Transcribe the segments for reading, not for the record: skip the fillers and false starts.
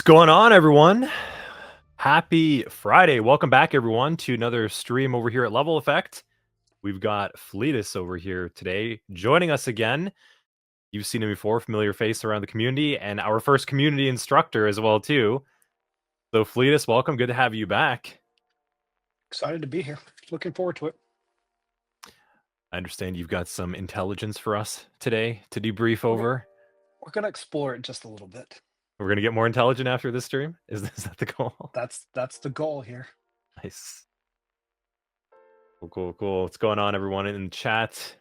going on, everyone? Happy Friday. Welcome back, everyone, to another stream over here at Level Effect. We've got Fleetus over here today joining us again. You've seen him before, familiar face around the community, and our first community instructor as well, too. So, Fleetus, welcome. Good to have you back. Excited to be here. Looking forward to it. I understand you've got some intelligence for us today to debrief over. We're going to explore it just a little bit. We're going to get more intelligent after this stream? Is that the goal? That's the goal here. Nice. Cool. What's going on, everyone in chat?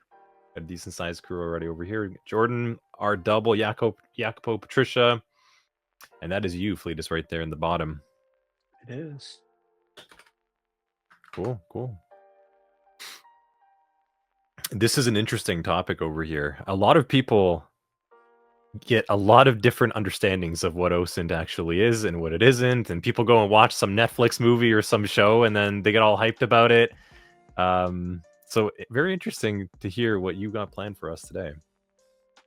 Got a decent sized crew already over here. Jordan, our double, Jacopo, Patricia. And that is you, Fleetus, right there in the bottom. It is. Cool. This is an interesting topic over here. A lot of people get a lot of different understandings of what OSINT actually is and what it isn't. And people go and watch some Netflix movie or some show and then they get all hyped about it. So very interesting to hear what you got planned for us today.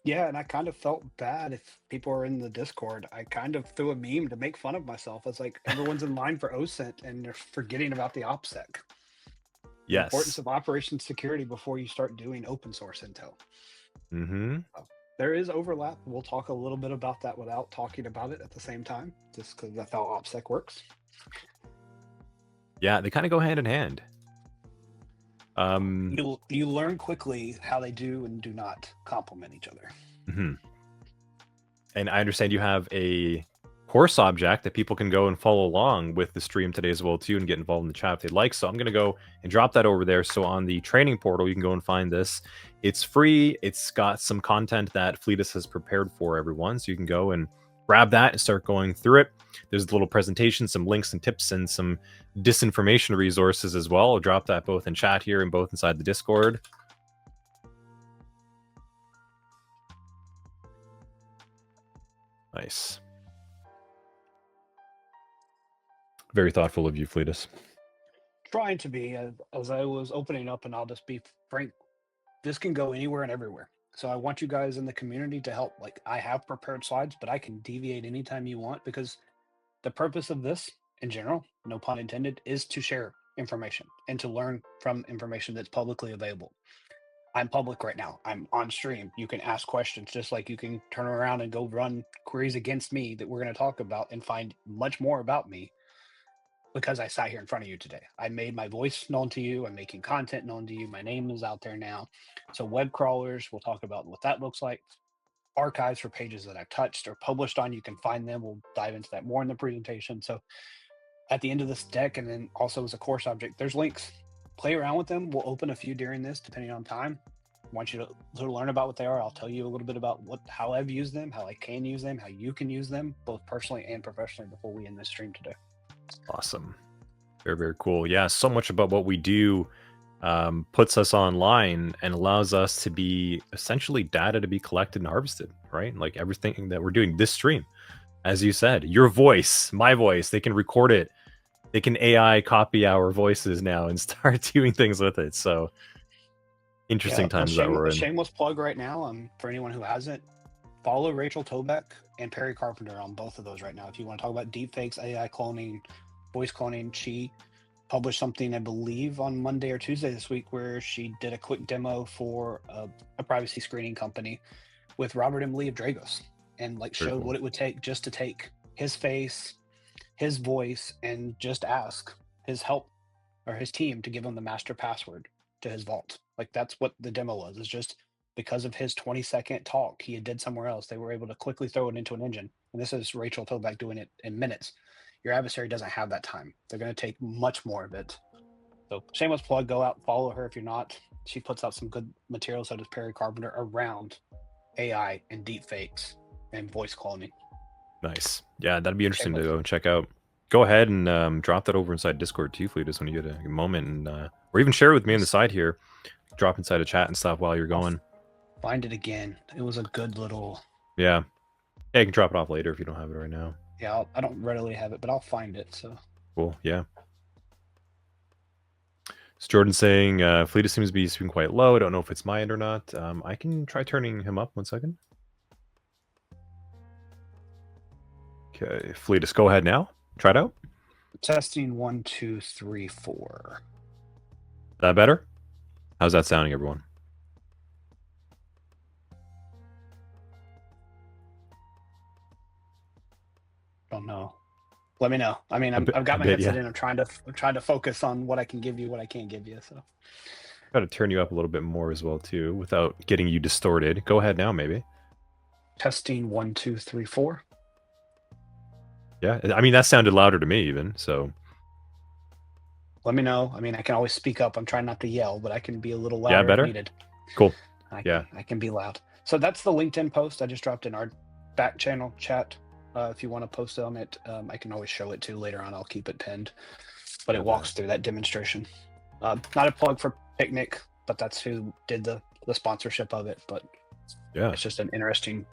Yeah, and I kind of felt bad if people are in the Discord. I kind of threw a meme to make fun of myself. It's like everyone's in line for OSINT and they're forgetting about the OPSEC. The Yes. importance of operation security before you start doing open source intel. Mm-hmm. There is overlap. We'll talk a little bit about that without talking about it at the same time, just because that's how OPSEC works. Yeah, they kind of go hand in hand. You learn quickly how they do and do not complement each other. Mm-hmm. And I understand you have a course object that people can go and follow along with the stream today as well too, and get involved in the chat if they'd like. So I'm going to go and drop that over there. So on the training portal, you can go and find this. It's free. It's got some content that Fleetus has prepared for everyone. So you can go and grab that and start going through it. There's a little presentation, some links and tips, and some disinformation resources as well. I'll drop that both in chat here and both inside the Discord. Nice. Very thoughtful of you, Fleetus. Trying to be, as I was opening up, and I'll just be frank, this can go anywhere and everywhere. So I want you guys in the community to help. Like, I have prepared slides, but I can deviate anytime you want, because the purpose of this in general, no pun intended, is to share information and to learn from information that's publicly available. I'm public right now. I'm on stream. You can ask questions, just like you can turn around and go run queries against me that we're going to talk about and find much more about me because I sat here in front of you today. I made my voice known to you. I'm making content known to you. My name is out there now. So web crawlers, we'll talk about what that looks like. Archives for pages that I've touched or published on, you can find them. We'll dive into that more in the presentation. So at the end of this deck, and then also as a course object, there's links. Play around with them. We'll open a few during this, depending on time. I want you to learn about what they are. I'll tell you a little bit about how I've used them, how I can use them, how you can use them, both personally and professionally, before we end this stream today. Awesome. Very cool. Yeah, so much about what we do puts us online and allows us to be essentially data to be collected and harvested, right? Like everything that we're doing, this stream, as you said, your voice, my voice, they can record it. They can AI copy our voices now and start doing things with it. So interesting times that we're in. Shameless plug right now, for anyone who hasn't, follow Rachel Tobeck and Perry Carpenter on both of those right now. If you want to talk about deepfakes, AI cloning, voice cloning, she published something, I believe, on Monday or Tuesday this week, where she did a quick demo for a privacy screening company with Robert M. Lee of Dragos, and showed what it would take just to take his face, his voice, and just ask his help or his team to give him the master password to his vault. Like, that's what the demo was. It's just because of his 20-second talk he did somewhere else, they were able to quickly throw it into an engine. And this is Rachel Tobeck doing it in minutes. Your adversary doesn't have that time. They're going to take much more of it. So shameless plug, go out, follow her if you're not. She puts out some good material, so does Perry Carpenter, around AI and deepfakes and voice cloning. Nice. Yeah, that'd be interesting to go and check out. Go ahead and drop that over inside Discord too, Fleetus, when you get a moment, and or even share it with me on the side here. Drop inside a chat and stuff while you're going. Find it again. It was a good little. Yeah, you can drop it off later if you don't have it right now. Yeah, I don't readily have it, but I'll find it. So cool. Yeah. It's Jordan saying Fleetus seems to be speaking quite low. I don't know if it's my end or not. I can try turning him up 1 second. Okay, Fleetus, go ahead now. Try it out. Testing 1, 2, 3, 4. That better? How's that sounding, everyone? Don't know. Let me know. I mean, I've got my headset in. I'm trying to focus on what I can give you, what I can't give you. So try to turn you up a little bit more as well too, without getting you distorted. Go ahead now, maybe. Testing 1, 2, 3, 4. Yeah, I mean that sounded louder to me even. So let me know. I mean, I can always speak up. I'm trying not to yell, but I can be a little louder better? if needed. Cool. I can be loud. So that's the LinkedIn post I just dropped in our back channel chat. If you want to post on it, I can always show it too later on. I'll keep it pinned, but it walks through that demonstration. Not a plug for Picnic, but that's who did the sponsorship of it. But yeah, it's just an interesting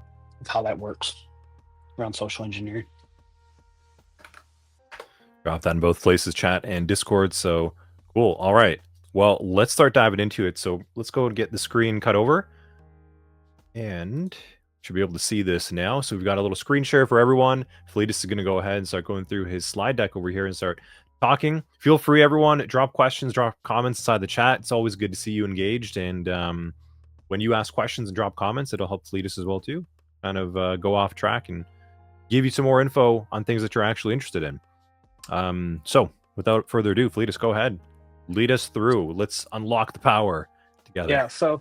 how that works around social engineering. Drop that in both places, chat and Discord. So cool. All right. Well, let's start diving into it. So let's go and get the screen cut over. And should be able to see this now. So we've got a little screen share for everyone. Fleetus is going to go ahead and start going through his slide deck over here and start talking. Feel free, everyone, drop questions, drop comments inside the chat. It's always good to see you engaged. And when you ask questions and drop comments, it'll help Fleetus as well too. Kind of go off track and give you some more info on things that you're actually interested in. So without further ado, Fleetus, go ahead. Lead us through. Let's unlock the power together. Yeah, so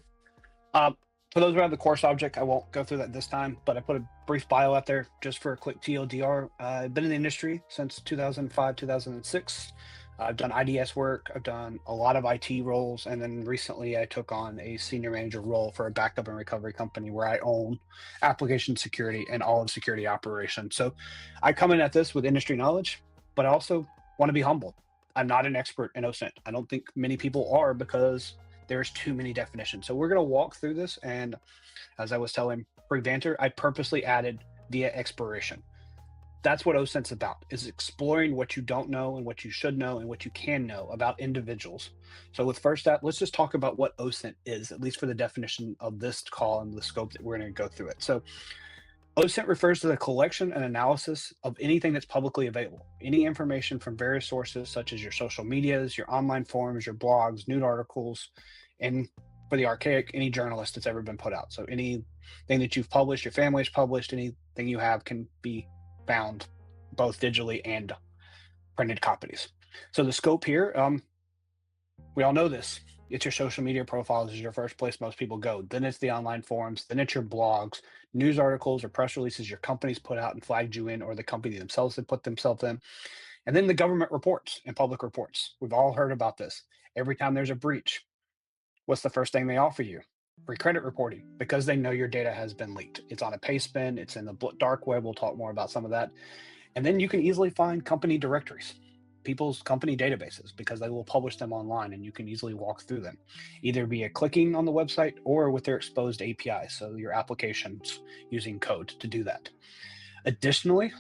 for those who have the course object, I won't go through that this time, but I put a brief bio out there just for a quick TLDR. I've been in the industry since 2005, 2006. I've done IDS work. I've done a lot of IT roles. And then recently I took on a senior manager role for a backup and recovery company where I own application security and all of security operations. So I come in at this with industry knowledge, but I also want to be humble. I'm not an expert in OSINT. I don't think many people are because there's too many definitions. So we're going to walk through this. And as I was telling pre-banter, I purposely added via expiration. That's what OSINT's about, is exploring what you don't know and what you should know and what you can know about individuals. So with first that, let's just talk about what OSINT is, at least for the definition of this call and the scope that we're going to go through it. So OSINT refers to the collection and analysis of anything that's publicly available, any information from various sources such as your social medias, your online forums, your blogs, news articles, and for the archaic, any journalist that's ever been put out. So anything that you've published, your family's published, anything you have can be found both digitally and printed copies. So the scope here, we all know this. It's your social media profiles is your first place most people go. Then it's the online forums. Then it's your blogs, news articles, or press releases your company's put out and flagged you in, or the company themselves have put themselves in. And then the government reports and public reports. We've all heard about this. Every time there's a breach, what's the first thing they offer you? Free credit reporting, because they know your data has been leaked. It's on a pay spin. It's in the dark web. We'll talk more about some of that. And then you can easily find company directories, people's company databases, because they will publish them online and you can easily walk through them, either via clicking on the website or with their exposed APIs. So your applications using code to do that. Additionally,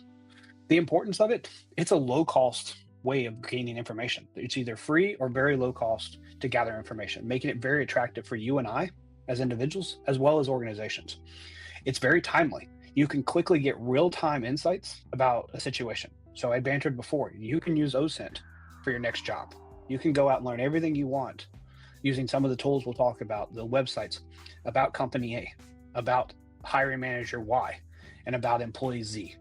the importance of it, it's a low cost way of gaining information. It's either free or very low cost to gather information, making it very attractive for you and I as individuals, as well as organizations. It's very timely. You can quickly get real-time insights about a situation. So I bantered before, you can use OSINT for your next job. You can go out and learn everything you want using some of the tools we'll talk about, the websites, about company A, about hiring manager Y, and about employee Z.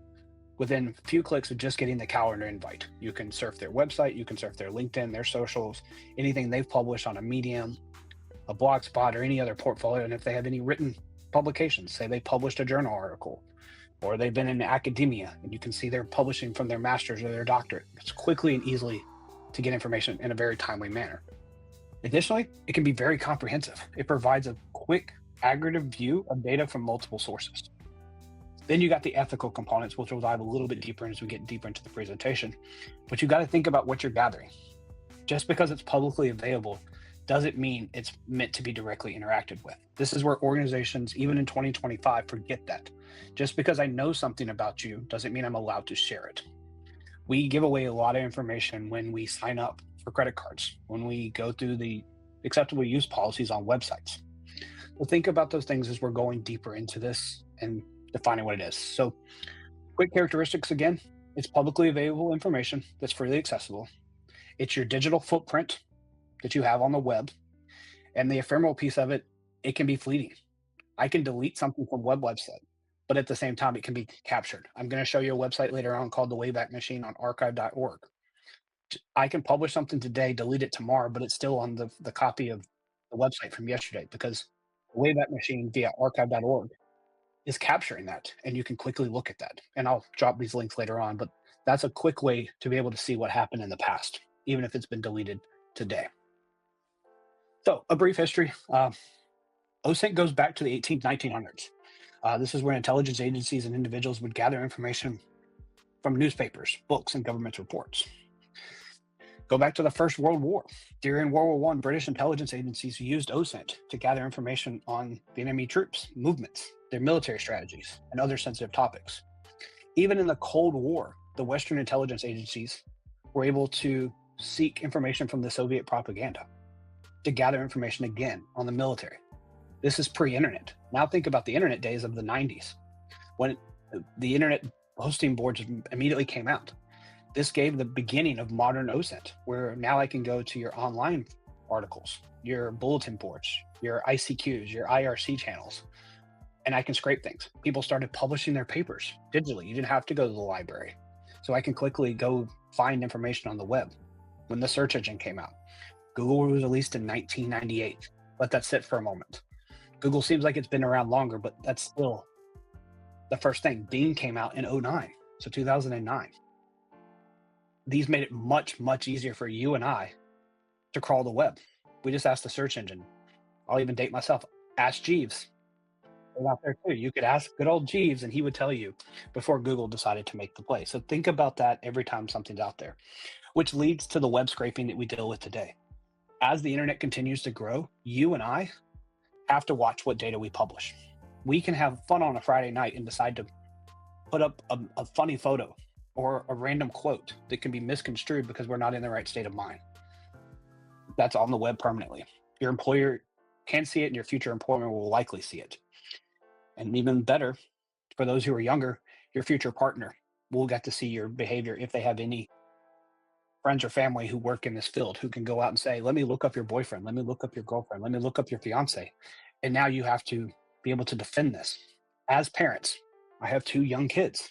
Within a few clicks of just getting the calendar invite, you can surf their website, you can surf their LinkedIn, their socials, anything they've published on a Medium, a Blogspot, or any other portfolio. And if they have any written publications, say they published a journal article, or they've been in academia, and you can see they're publishing from their master's or their doctorate. It's quickly and easily to get information in a very timely manner. Additionally, it can be very comprehensive. It provides a quick aggregative view of data from multiple sources. Then you got the ethical components, which we'll dive a little bit deeper as we get deeper into the presentation. But you got to think about what you're gathering. Just because it's publicly available doesn't mean it's meant to be directly interacted with. This is where organizations, even in 2025, forget that. Just because I know something about you doesn't mean I'm allowed to share it. We give away a lot of information when we sign up for credit cards, when we go through the acceptable use policies on websites. Well, think about those things as we're going deeper into this and defining what it is. So Quick characteristics again, it's publicly available information that's freely accessible. It's your digital footprint that you have on the web. And the ephemeral piece of it, it can be fleeting. I can delete something from a website, but at the same time, it can be captured. I'm going to show you a website later on called the Wayback Machine on archive.org. I can publish something today, delete it tomorrow, but it's still on the copy of the website from yesterday because the Wayback Machine via archive.org is capturing that, and you can quickly look at that. And I'll drop these links later on, but that's a quick way to be able to see what happened in the past, even if it's been deleted today. So a brief history. OSINT goes back to the 1900s. This is where intelligence agencies and individuals would gather information from newspapers, books, and government reports. Go back to the First World War. During World War I, British intelligence agencies used OSINT to gather information on the enemy troops, movements, their military strategies, and other sensitive topics. Even in the Cold War, the Western intelligence agencies were able to seek information from the Soviet propaganda to gather information again on the military. This is pre-internet. Now think about the internet days of the 90s when the internet hosting boards immediately came out. This gave the beginning of modern OSINT, where now I can go to your online articles, your bulletin boards, your ICQs, your IRC channels, and I can scrape things. People started publishing their papers digitally. You didn't have to go to the library. So I can quickly go find information on the web. When the search engine came out, Google was released in 1998. Let that sit for a moment. Google seems like it's been around longer, but that's still the first thing. Bing came out in 2009, so 2009. These made it much, much easier for you and I to crawl the web. We just asked the search engine. I'll even date myself. Ask Jeeves. They're out there too. You could ask good old Jeeves and he would tell you before Google decided to make the play. So think about that every time something's out there, which leads to the web scraping that we deal with today. As the internet continues to grow, you and I have to watch what data we publish. We can have fun on a Friday night and decide to put up a funny photo or a random quote that can be misconstrued because we're not in the right state of mind. That's on the web permanently. Your employer can see it and your future employer will likely see it. And even better, for those who are younger, your future partner will get to see your behavior if they have any friends or family who work in this field who can go out and say, let me look up your boyfriend, let me look up your girlfriend, let me look up your fiance. And now you have to be able to defend this. As parents, I have 2 young kids.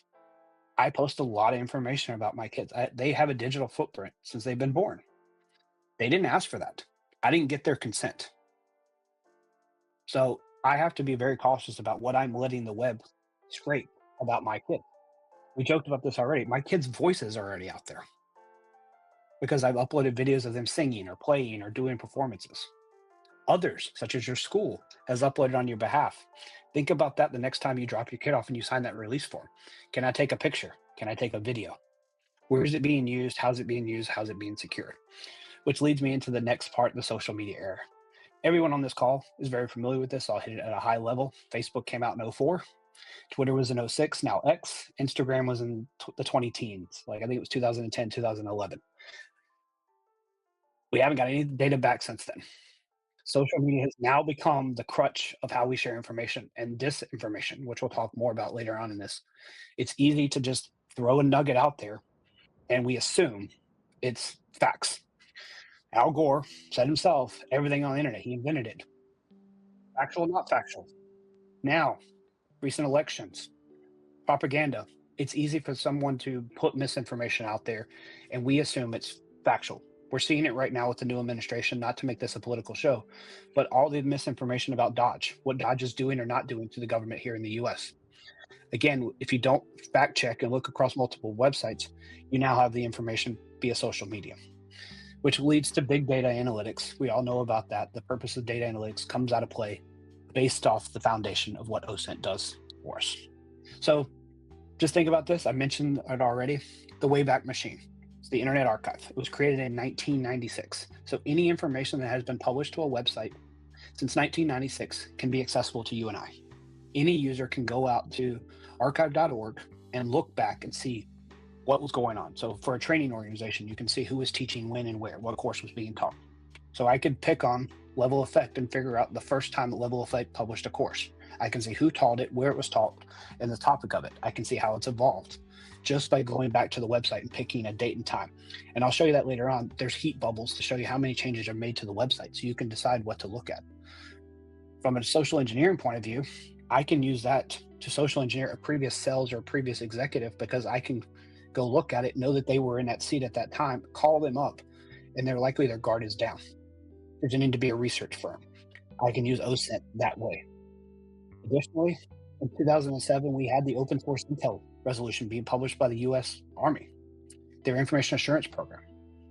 I post a lot of information about my kids. They have a digital footprint since they've been born. They didn't ask for that. I didn't get their consent. So I have to be very cautious about what I'm letting the web scrape about my kids. We joked about this already. My kids' voices are already out there because I've uploaded videos of them singing or playing or doing performances. Others, such as your school, has uploaded on your behalf. Think about that the next time you drop your kid off and you sign that release form. Can I take a picture? Can I take a video? Where is it being used? How's it being used? How's it being secured? Which leads me into the next part, the social media era. Everyone on this call is very familiar with this. I'll hit it at a high level. Facebook came out in 2004. Twitter was in 2006, now X. Instagram was in the 2010s. I think it was 2010, 2011. We haven't got any data back since then. Social media has now become the crutch of how we share information and disinformation, which we'll talk more about later on in this. It's easy to just throw a nugget out there and we assume it's facts. Al Gore said himself, everything on the internet, he invented it. Factual, not factual. Now, recent elections, propaganda, it's easy for someone to put misinformation out there and we assume it's factual. We're seeing it right now with the new administration, not to make this a political show, but all the misinformation about Dodge, what Dodge is doing or not doing to the government here in the US. Again, if you don't fact check and look across multiple websites, you now have the information via social media, which leads to big data analytics. We all know about that. The purpose of data analytics comes out of play based off the foundation of what OSINT does for us. So just think about this. I mentioned it already, the Wayback Machine. It's the Internet Archive. It was created in 1996. So any information that has been published to a website since 1996 can be accessible to you and I. Any user can go out to archive.org and look back and see what was going on. So for a training organization, you can see who was teaching when and where, what course was being taught. So I could pick on Level Effect and figure out the first time that Level Effect published a course. I can see who taught it, where it was taught, and the topic of it. I can see how it's evolved just by going back to the website and picking a date and time. And I'll show you that later on. There's heat bubbles to show you how many changes are made to the website, so you can decide what to look at. From a social engineering point of view, I can use that to social engineer a previous sales or a previous executive, because I can go look at it, know that they were in that seat at that time, call them up, and they're likely their guard is down. Pretending to be a research firm. I can use OSINT that way. Additionally, in 2007, we had the open source intel resolution being published by the US Army, their information assurance program,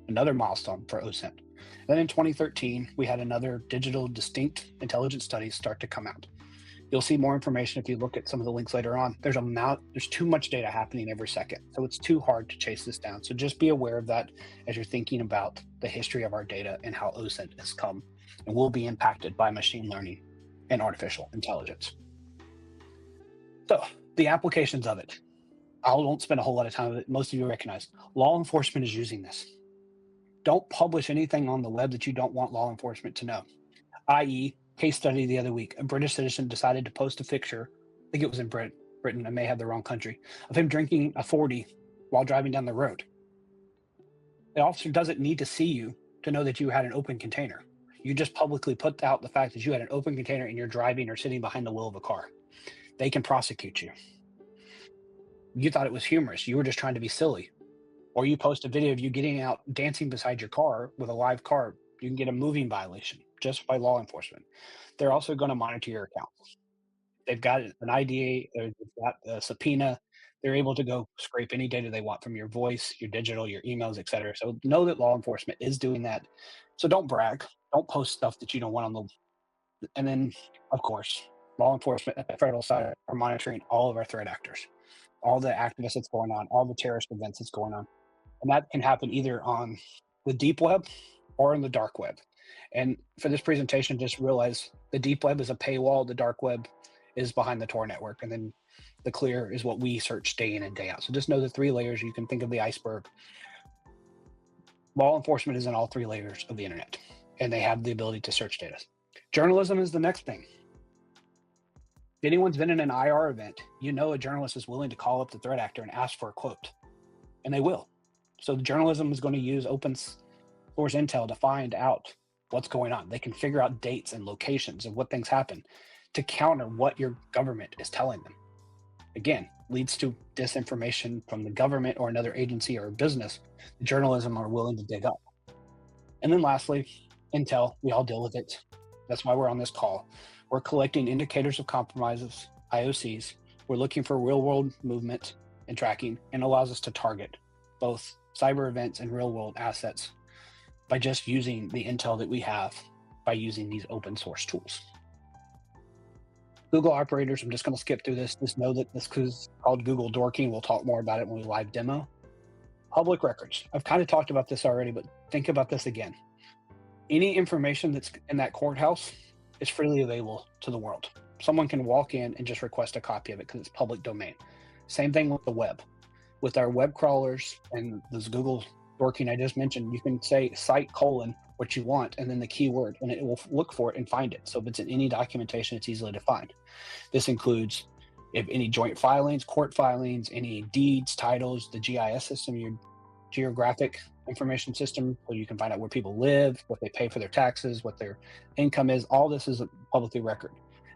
another milestone for OSINT. Then in 2013, we had another digital distinct intelligence studies start to come out. You'll see more information if you look at some of the links later on. There's too much data happening every second, so it's too hard to chase this down. So just be aware of that as you're thinking about the history of our data and how OSINT has come and will be impacted by machine learning and artificial intelligence. So the applications of it, I won't spend a whole lot of time with it. Most of you recognize law enforcement is using this. Don't publish anything on the web that you don't want law enforcement to know, i.e., case study the other week, a British citizen decided to post a picture, I think it was in Britain, I may have the wrong country, of him drinking a 40 while driving down the road. The officer doesn't need to see you to know that you had an open container. You just publicly put out the fact that you had an open container and you're driving or sitting behind the wheel of a car. They can prosecute you. You thought it was humorous. You were just trying to be silly. Or you post a video of you getting out dancing beside your car with a live car. You can get a moving violation just by law enforcement. They're also going to monitor your account. They've got an IDA, they've got a subpoena. They're able to go scrape any data they want from your voice, your digital, your emails, etc. So know that law enforcement is doing that. So don't brag. Don't post stuff that you don't want on the. And then, of course, law enforcement at the federal side are monitoring all of our threat actors, all the activists that's going on, all the terrorist events that's going on. And that can happen either on the deep web or in the dark web. And for this presentation, just realize the deep web is a paywall, the dark web is behind the Tor network, and then the clear is what we search day in and day out. So just know the three layers. You can think of the iceberg. Law enforcement is in all three layers of the internet, and they have the ability to search data. Journalism is the next thing. If anyone's been in an IR event, you know a journalist is willing to call up the threat actor and ask for a quote, and they will. So the journalism is going to use open source intel to find out what's going on. They can figure out dates and locations of what things happen to counter what your government is telling them. Again, leads to disinformation from the government or another agency or business. The journalism are willing to dig up. And then lastly, intel, we all deal with it. That's why we're on this call. We're collecting indicators of compromises, IOCs. We're looking for real world movement and tracking, and allows us to target both cyber events and real world assets by just using the intel that we have by using these open source tools. Google operators, I'm just going to skip through this. Just know that this is called Google Dorking. We'll talk more about it when we live demo. Public records. I've kind of talked about this already, but think about this again. Any information that's in that courthouse is freely available to the world. Someone can walk in and just request a copy of it because it's public domain. Same thing with the web. With our web crawlers and this Google Dorking I just mentioned, you can say site : what you want and then the keyword, and it will look for it and find it. So if it's in any documentation, it's easily to find. This includes if any joint filings, court filings, any deeds, titles, the GIS system, your geographic information system, where you can find out where people live, what they pay for their taxes, what their income is. All this is publicly record.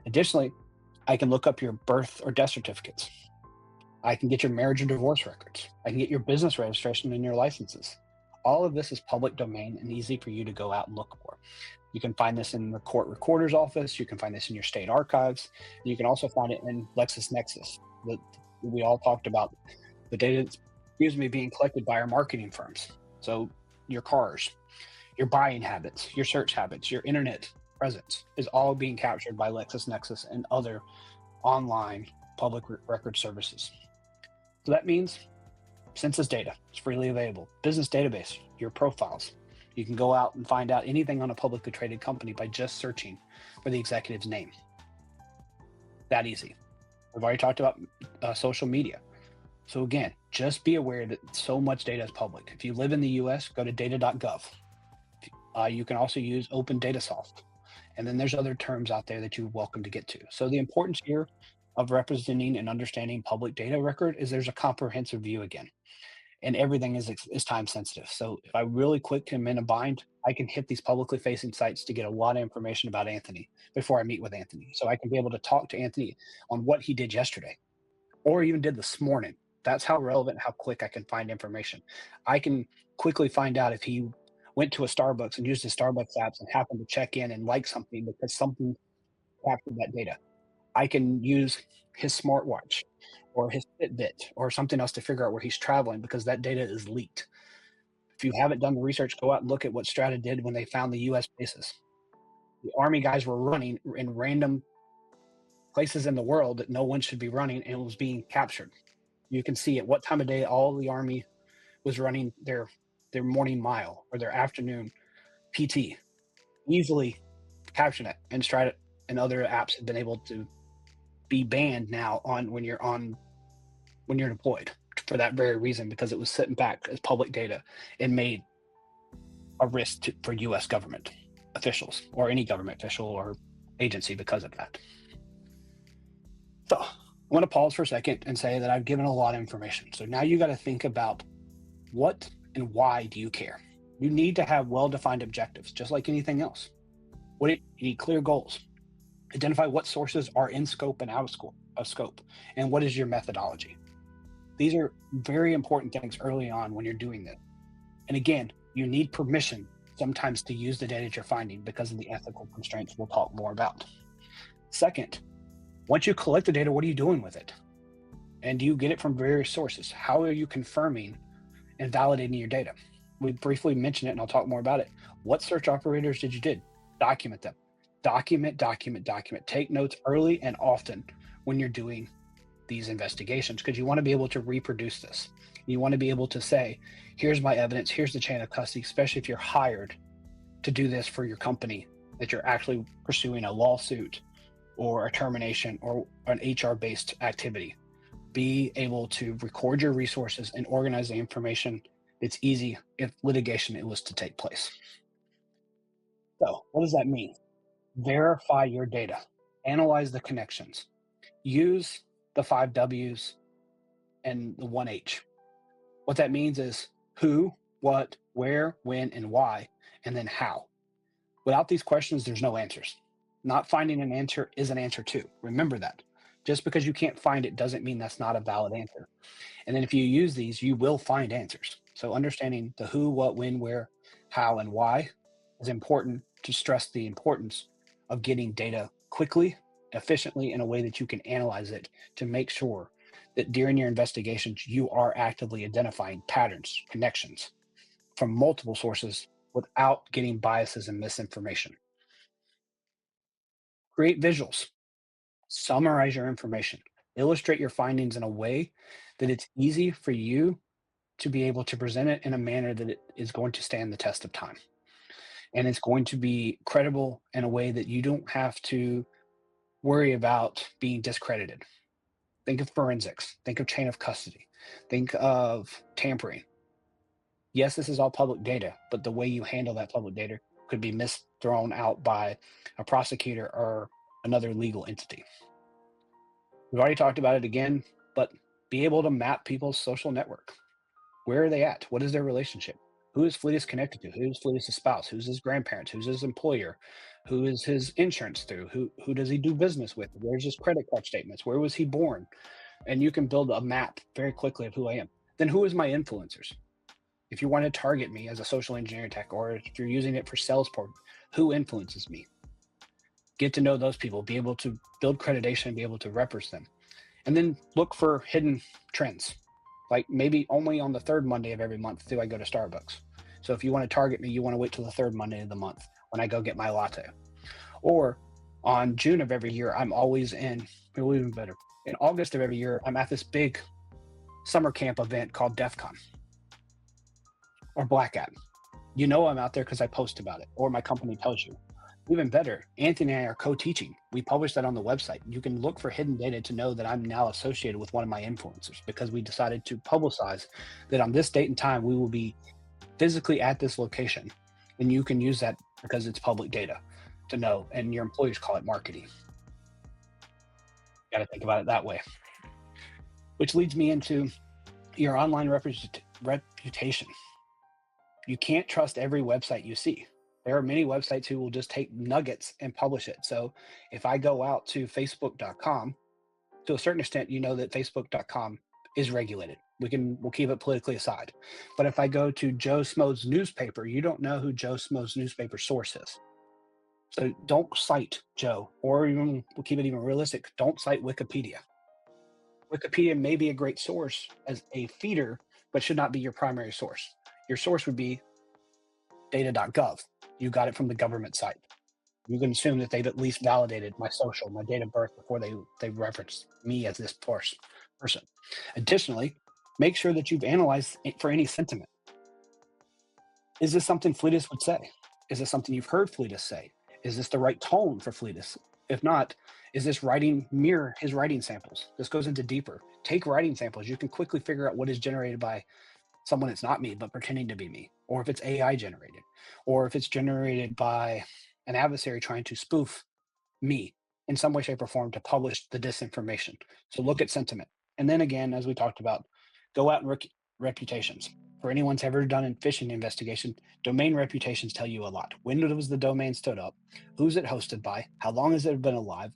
Additionally, I can look up your birth or death certificates. I can get your marriage or divorce records. I can get your business registration and your licenses. All of this is public domain and easy for you to go out and look for. You can find this in the court recorder's office. You can find this in your state archives. And you can also find it in LexisNexis. We all talked about the data that's, being collected by our marketing firms. So your cars, your buying habits, your search habits, your internet presence is all being captured by LexisNexis and other online public record services. So that means census data is freely available. Business database, your profiles. You can go out and find out anything on a publicly traded company by just searching for the executive's name. That easy. We've already talked about social media. So again, just be aware that so much data is public. If you live in the US, go to data.gov. You can also use Open Datasoft And then there's other terms out there that you're welcome to get to. So the importance here of representing and understanding public data record is there's a comprehensive view again, and everything is time sensitive. So if I really quick am in a bind, I can hit these publicly facing sites to get a lot of information about Anthony before I meet with Anthony. So I can be able to talk to Anthony on what he did yesterday or even did this morning. That's how relevant, how quick I can find information. I can quickly find out if he went to a Starbucks and used his Starbucks apps and happened to check in and like something because something captured that data. I can use his smartwatch or his Fitbit or something else to figure out where he's traveling because that data is leaked. If you haven't done the research, go out and look at what Strata did when they found the US bases. The Army guys were running in random places in the world that no one should be running, and it was being captured. You can see at what time of day all the Army was running their morning mile or their afternoon PT. Easily capture that, and Strata and other apps have been able to be banned now on when you're deployed for that very reason, because it was sitting back as public data and made a risk for US government officials or any government official or agency because of that. So I want to pause for a second and say that I've given a lot of information. So now you got to think about what and why do you care? You need to have well-defined objectives, just like anything else. You need clear goals. Identify what sources are in scope and out of scope, and what is your methodology. These are very important things early on when you're doing this. And again, you need permission sometimes to use the data you're finding because of the ethical constraints we'll talk more about. Second, once you collect the data, what are you doing with it? And do you get it from various sources? How are you confirming and validating your data? We briefly mentioned it, and I'll talk more about it. What search operators did you do? Document them. Document. Take notes early and often when you're doing these investigations, because you want to be able to reproduce this. You want to be able to say, here's my evidence, here's the chain of custody, especially if you're hired to do this for your company, that you're actually pursuing a lawsuit or a termination or an HR-based activity. Be able to record your resources and organize the information. It's easy if litigation it was to take place. So what does that mean? Verify your data. Analyze the connections. Use the 5 W's and the 1 H. What that means is who, what, where, when, and why, and then how. Without these questions, there's no answers. Not finding an answer is an answer too. Remember that. Just because you can't find it doesn't mean that's not a valid answer. And then if you use these, you will find answers. So understanding the who, what, when, where, how, and why is important to stress the importance of getting data quickly, efficiently, in a way that you can analyze it to make sure that during your investigations, you are actively identifying patterns, connections from multiple sources without getting biases and misinformation. Create visuals. Summarize your information. Illustrate your findings in a way that it's easy for you to be able to present it in a manner that it is going to stand the test of time. And it's going to be credible in a way that you don't have to worry about being discredited. Think of forensics. Think of chain of custody. Think of tampering. Yes, this is all public data, but the way you handle that public data could be thrown out by a prosecutor or another legal entity. We've already talked about it again, but be able to map people's social network. Where are they at? What is their relationship? Who is Fleetus connected to? Who's Fleetus' spouse? Who's his grandparents? Who's his employer? Who is his insurance through? Who does he do business with? Where's his credit card statements? Where was he born? And you can build a map very quickly of who I am. Then who is my influencers? If you want to target me as a social engineering tech, or if you're using it for Salesforce, who influences me? Get to know those people, be able to build accreditation, be able to reference them. And then look for hidden trends. Like maybe only on the third Monday of every month do I go to Starbucks. So if you want to target me, you want to wait till the third Monday of the month when I go get my latte. Or on June of every year, I'm always even better. In August of every year, I'm at this big summer camp event called DEF CON or Black Hat. You know I'm out there because I post about it, or my company tells you. Even better, Anthony and I are co-teaching. We publish that on the website. You can look for hidden data to know that I'm now associated with one of my influencers, because we decided to publicize that on this date and time, we will be physically at this location. And you can use that because it's public data. to know, and your employers call it marketing. Got to think about it that way. Which leads me into your online reputation. You can't trust every website you see. There are many websites who will just take nuggets and publish it. So if I go out to facebook.com, to a certain extent, you know that facebook.com is regulated. We'll keep it politically aside. But if I go to Joe Schmo's newspaper, you don't know who Joe Schmo's newspaper source is. So don't cite Joe, or even we'll keep it even realistic, don't cite Wikipedia. Wikipedia may be a great source as a feeder, but should not be your primary source. Your source would be data.gov. You got it from the government site. You can assume that they've at least validated my social, my date of birth before they reference me as this person. Additionally, make sure that you've analyzed it for any sentiment. Is this something Fleetus would say? Is this something you've heard Fleetus say? Is this the right tone for Fleetus? If not, is this writing mirror his writing samples? This goes into deeper. Take writing samples. You can quickly figure out what is generated by someone that's not me, but pretending to be me, or if it's AI generated, or if it's generated by an adversary trying to spoof me in some way, shape, or form to publish the disinformation. So look at sentiment. And then again, as we talked about, go out and reputations. For anyone who's ever done a phishing investigation, domain reputations tell you a lot. When was the domain stood up? Who's it hosted by? How long has it been alive?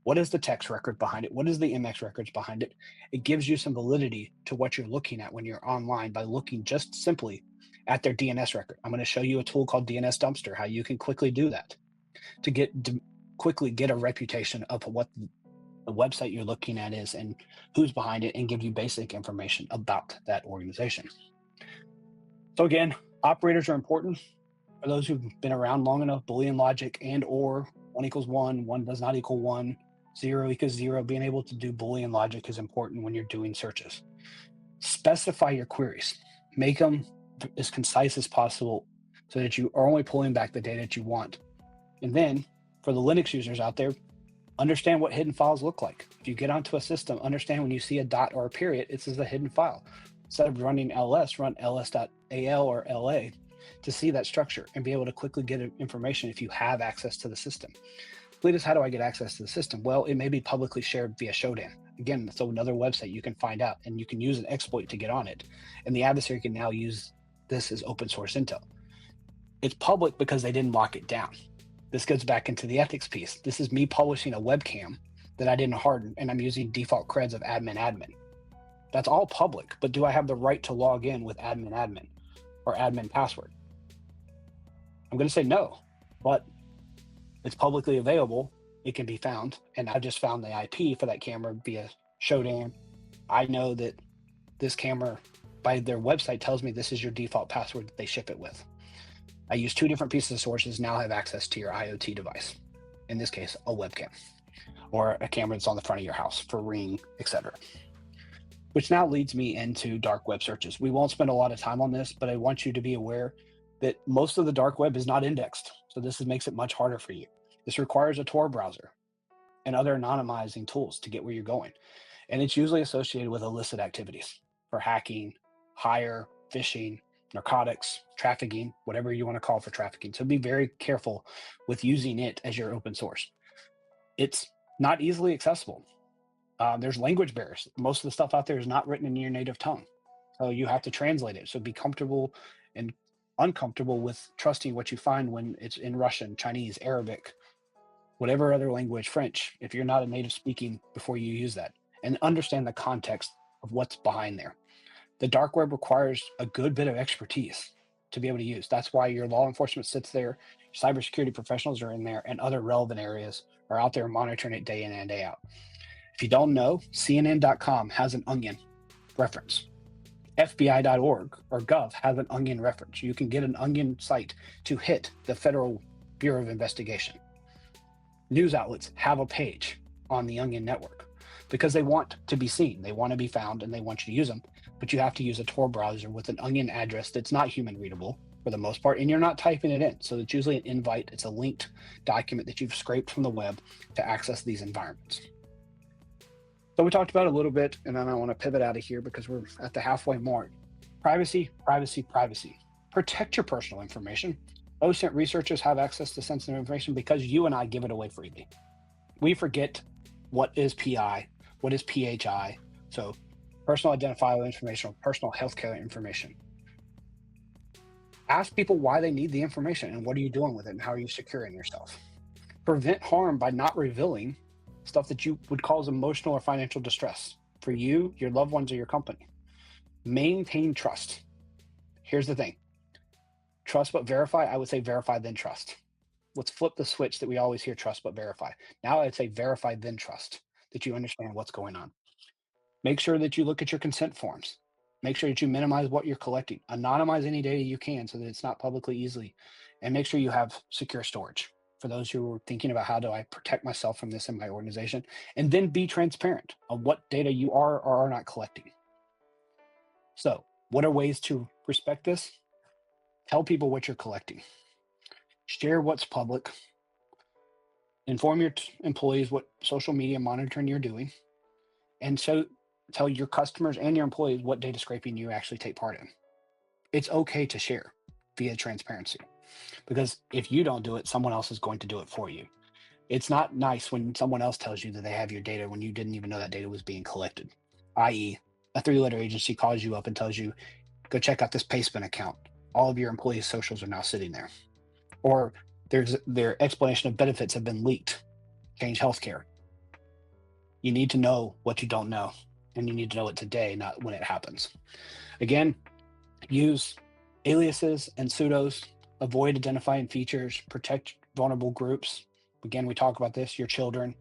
What is the text record behind it? What is the MX records behind it? It gives you some validity to what you're looking at when you're online by looking just simply at their DNS record. I'm going to show you a tool called DNSDumpster, how you can quickly do that to quickly get a reputation of what the website you're looking at is and who's behind it, and give you basic information about that organization. So again, operators are important. For those who've been around long enough, Boolean logic and or 1 equals 1, 1 does not equal 1, 0 equals 0. Being able to do Boolean logic is important when you're doing searches. Specify your queries. Make them as concise as possible so that you are only pulling back the data that you want. And then for the Linux users out there, understand what hidden files look like. If you get onto a system, understand when you see a dot or a period, it's a hidden file. Instead of running ls, run ls.al or la to see that structure and be able to quickly get information if you have access to the system. Fleetus, how do I get access to the system? Well, it may be publicly shared via Shodan. Again, so another website you can find out, and you can use an exploit to get on it. And the adversary can now use this as open source intel. It's public because they didn't lock it down. This goes back into the ethics piece. This is me publishing a webcam that I didn't harden, and I'm using default creds of admin. That's all public, but do I have the right to log in with admin or admin password? I'm going to say no, but it's publicly available. It can be found, and I just found the IP for that camera via Shodan. I know that this camera, by their website, tells me this is your default password that they ship it with. I use 2 different pieces of sources, now have access to your IoT device. In this case, a webcam or a camera that's on the front of your house for Ring, etc. Which now leads me into dark web searches. We won't spend a lot of time on this, but I want you to be aware that most of the dark web is not indexed. So this makes it much harder for you. This requires a Tor browser and other anonymizing tools to get where you're going. And it's usually associated with illicit activities for hacking, hire, phishing, narcotics, trafficking, whatever you want to call for trafficking. So be very careful with using it as your open source. It's not easily accessible. There's language barriers. Most of the stuff out there is not written in your native tongue. So you have to translate it. So be comfortable and uncomfortable with trusting what you find when it's in Russian, Chinese, Arabic, whatever other language, French, if you're not a native speaking before you use that, and understand the context of what's behind there. The dark web requires a good bit of expertise to be able to use. That's why your law enforcement sits there, your cybersecurity professionals are in there, and other relevant areas are out there monitoring it day in and day out. If you don't know, CNN.com has an onion reference. FBI.org or gov has an onion reference. You can get an onion site to hit the Federal Bureau of Investigation. News outlets have a page on the onion network because they want to be seen. They want to be found and they want you to use them, but you have to use a Tor browser with an onion address that's not human readable for the most part, and you're not typing it in. So it's usually an invite. It's a linked document that you've scraped from the web to access these environments. So we talked about it a little bit, and then I want to pivot out of here because we're at the halfway mark. Privacy, privacy, privacy. Protect your personal information, OSINT researchers have access to sensitive information because you and I give it away freely. We forget what is PI, what is PHI, so personal identifiable information or personal healthcare information. Ask people why they need the information and what are you doing with it and how are you securing yourself. Prevent harm by not revealing stuff that you would cause emotional or financial distress for you, your loved ones, or your company. Maintain trust. Here's the thing. Trust but verify. I would say verify then trust. Let's flip the switch that we always hear trust but verify. Now I'd say verify then trust, that you understand what's going on. Make sure that you look at your consent forms. Make sure that you minimize what you're collecting. Anonymize any data you can so that it's not publicly easily. And make sure you have secure storage for those who are thinking about how do I protect myself from this in my organization. And then be transparent of what data you are or are not collecting. So what are ways to respect this? Tell people what you're collecting. Share what's public. Inform your employees what social media monitoring you're doing. And so tell your customers and your employees what data scraping you actually take part in. It's okay to share via transparency, because if you don't do it, someone else is going to do it for you. It's not nice when someone else tells you that they have your data when you didn't even know that data was being collected, i.e. a 3-letter agency calls you up and tells you, go check out this Payspin account. All of your employees' socials are now sitting there. Or their explanation of benefits have been leaked. Change healthcare. You need to know what you don't know, and you need to know it today, not when it happens. Again, use aliases and pseudos, avoid identifying features, protect vulnerable groups. Again, we talk about this, your children.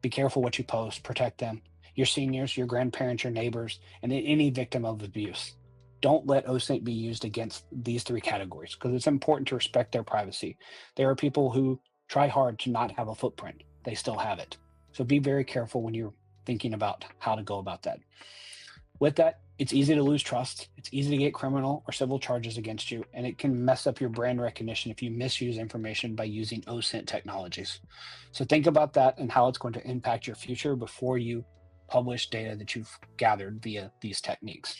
Be careful what you post, protect them. Your seniors, your grandparents, your neighbors, and any victim of abuse. Don't let OSINT be used against these 3 categories because it's important to respect their privacy. There are people who try hard to not have a footprint. They still have it. So be very careful when you're thinking about how to go about that. With that, it's easy to lose trust. It's easy to get criminal or civil charges against you, and it can mess up your brand recognition if you misuse information by using OSINT technologies. So think about that and how it's going to impact your future before you publish data that you've gathered via these techniques.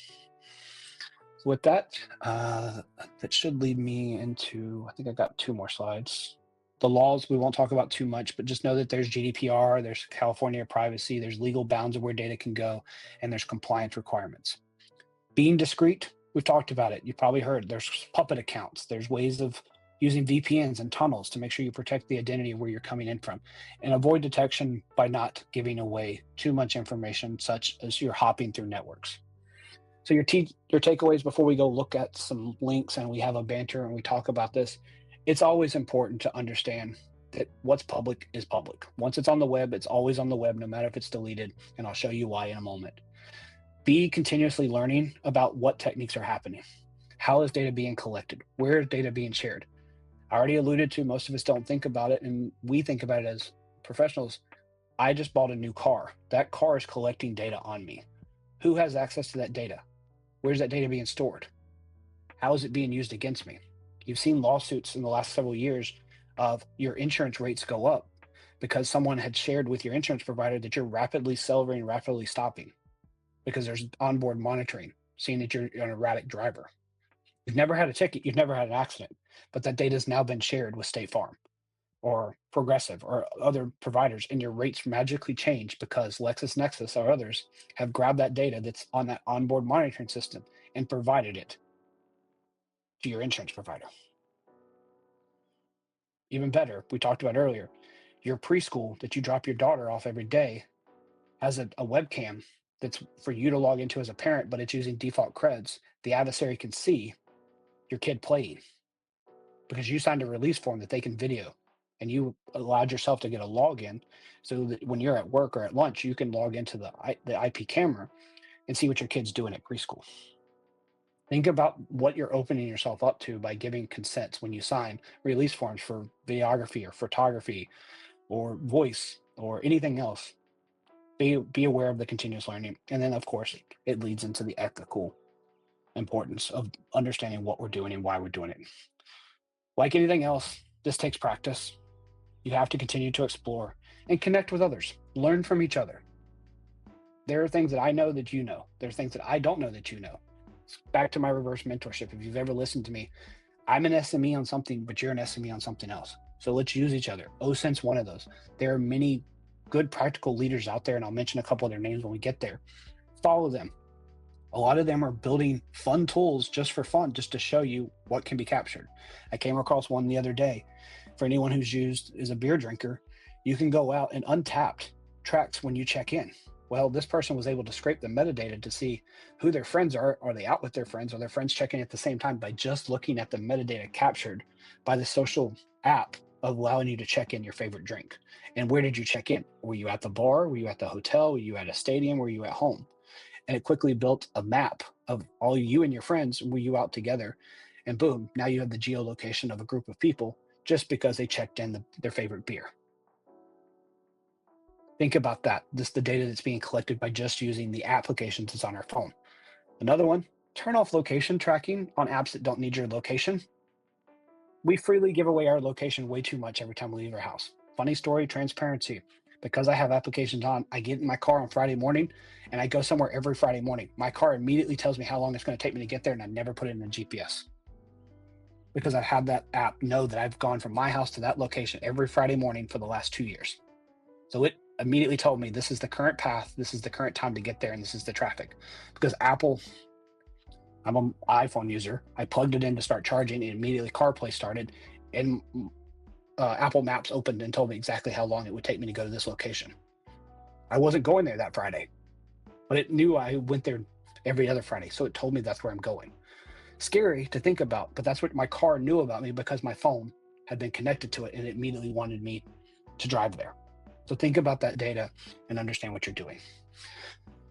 So with that, that should lead me into, I think I got 2 more slides. The laws we won't talk about too much, but just know that there's GDPR, there's California privacy, there's legal bounds of where data can go, and there's compliance requirements. Being discreet, we've talked about it. You've probably heard there's puppet accounts. There's ways of using VPNs and tunnels to make sure you protect the identity of where you're coming in from, and avoid detection by not giving away too much information, such as you're hopping through networks. So your takeaways before we go look at some links and we have a banter and we talk about this, it's always important to understand that what's public is public. Once it's on the web, it's always on the web, no matter if it's deleted, and I'll show you why in a moment. Be continuously learning about what techniques are happening. How is data being collected? Where is data being shared? I already alluded to, most of us don't think about it, and we think about it as professionals. I just bought a new car. That car is collecting data on me. Who has access to that data? Where's that data being stored? How is it being used against me? You've seen lawsuits in the last several years of your insurance rates go up because someone had shared with your insurance provider that you're rapidly accelerating, rapidly stopping because there's onboard monitoring, seeing that you're an erratic driver. You've never had a ticket, you've never had an accident, but that data has now been shared with State Farm or Progressive or other providers, and your rates magically change because LexisNexis or others have grabbed that data that's on that onboard monitoring system and provided it to your insurance provider. Even better, we talked about earlier, your preschool that you drop your daughter off every day has a webcam that's for you to log into as a parent, but it's using default creds. The adversary can see your kid playing because you signed a release form that they can video, and you allowed yourself to get a login so that when you're at work or at lunch, you can log into the IP camera and see what your kid's doing at preschool. Think about what you're opening yourself up to by giving consents when you sign release forms for videography or photography or voice or anything else. Be aware of the continuous learning. And then, of course, it leads into the ethical importance of understanding what we're doing and why we're doing it. Like anything else, this takes practice. You have to continue to explore and connect with others. Learn from each other. There are things that I know that you know. There are things that I don't know that you know. Back to my reverse mentorship. If you've ever listened to me, I'm an SME on something, but you're an SME on something else. So let's use each other. OSINT's one of those. There are many good practical leaders out there, and I'll mention a couple of their names when we get there. Follow them. A lot of them are building fun tools just for fun, just to show you what can be captured. I came across one the other day. For anyone who's is a beer drinker, you can go out and Untappd tracks when you check in. Well, this person was able to scrape the metadata to see who their friends are. Are they out with their friends? Are their friends checking at the same time by just looking at the metadata captured by the social app of allowing you to check in your favorite drink? And where did you check in? Were you at the bar? Were you at the hotel? Were you at a stadium? Were you at home? And it quickly built a map of all you and your friends. Were you out together? And boom, now you have the geolocation of a group of people just because they checked in their favorite beer. Think about that. This is the data that's being collected by just using the applications that's on our phone. Another one, turn off location tracking on apps that don't need your location. We freely give away our location way too much every time we leave our house. Funny story, transparency. Because I have applications on, I get in my car on Friday morning and I go somewhere every Friday morning. My car immediately tells me how long it's going to take me to get there, and I never put it in the GPS. Because I've had that app know that I've gone from my house to that location every Friday morning for the last 2 years. So it immediately told me this is the current path, this is the current time to get there, and this is the traffic. Because Apple, I'm an iPhone user, I plugged it in to start charging, and immediately CarPlay started, and Apple Maps opened and told me exactly how long it would take me to go to this location. I wasn't going there that Friday, but it knew I went there every other Friday, so it told me that's where I'm going. Scary to think about, but that's what my car knew about me because my phone had been connected to it, and it immediately wanted me to drive there. So think about that data and understand what you're doing.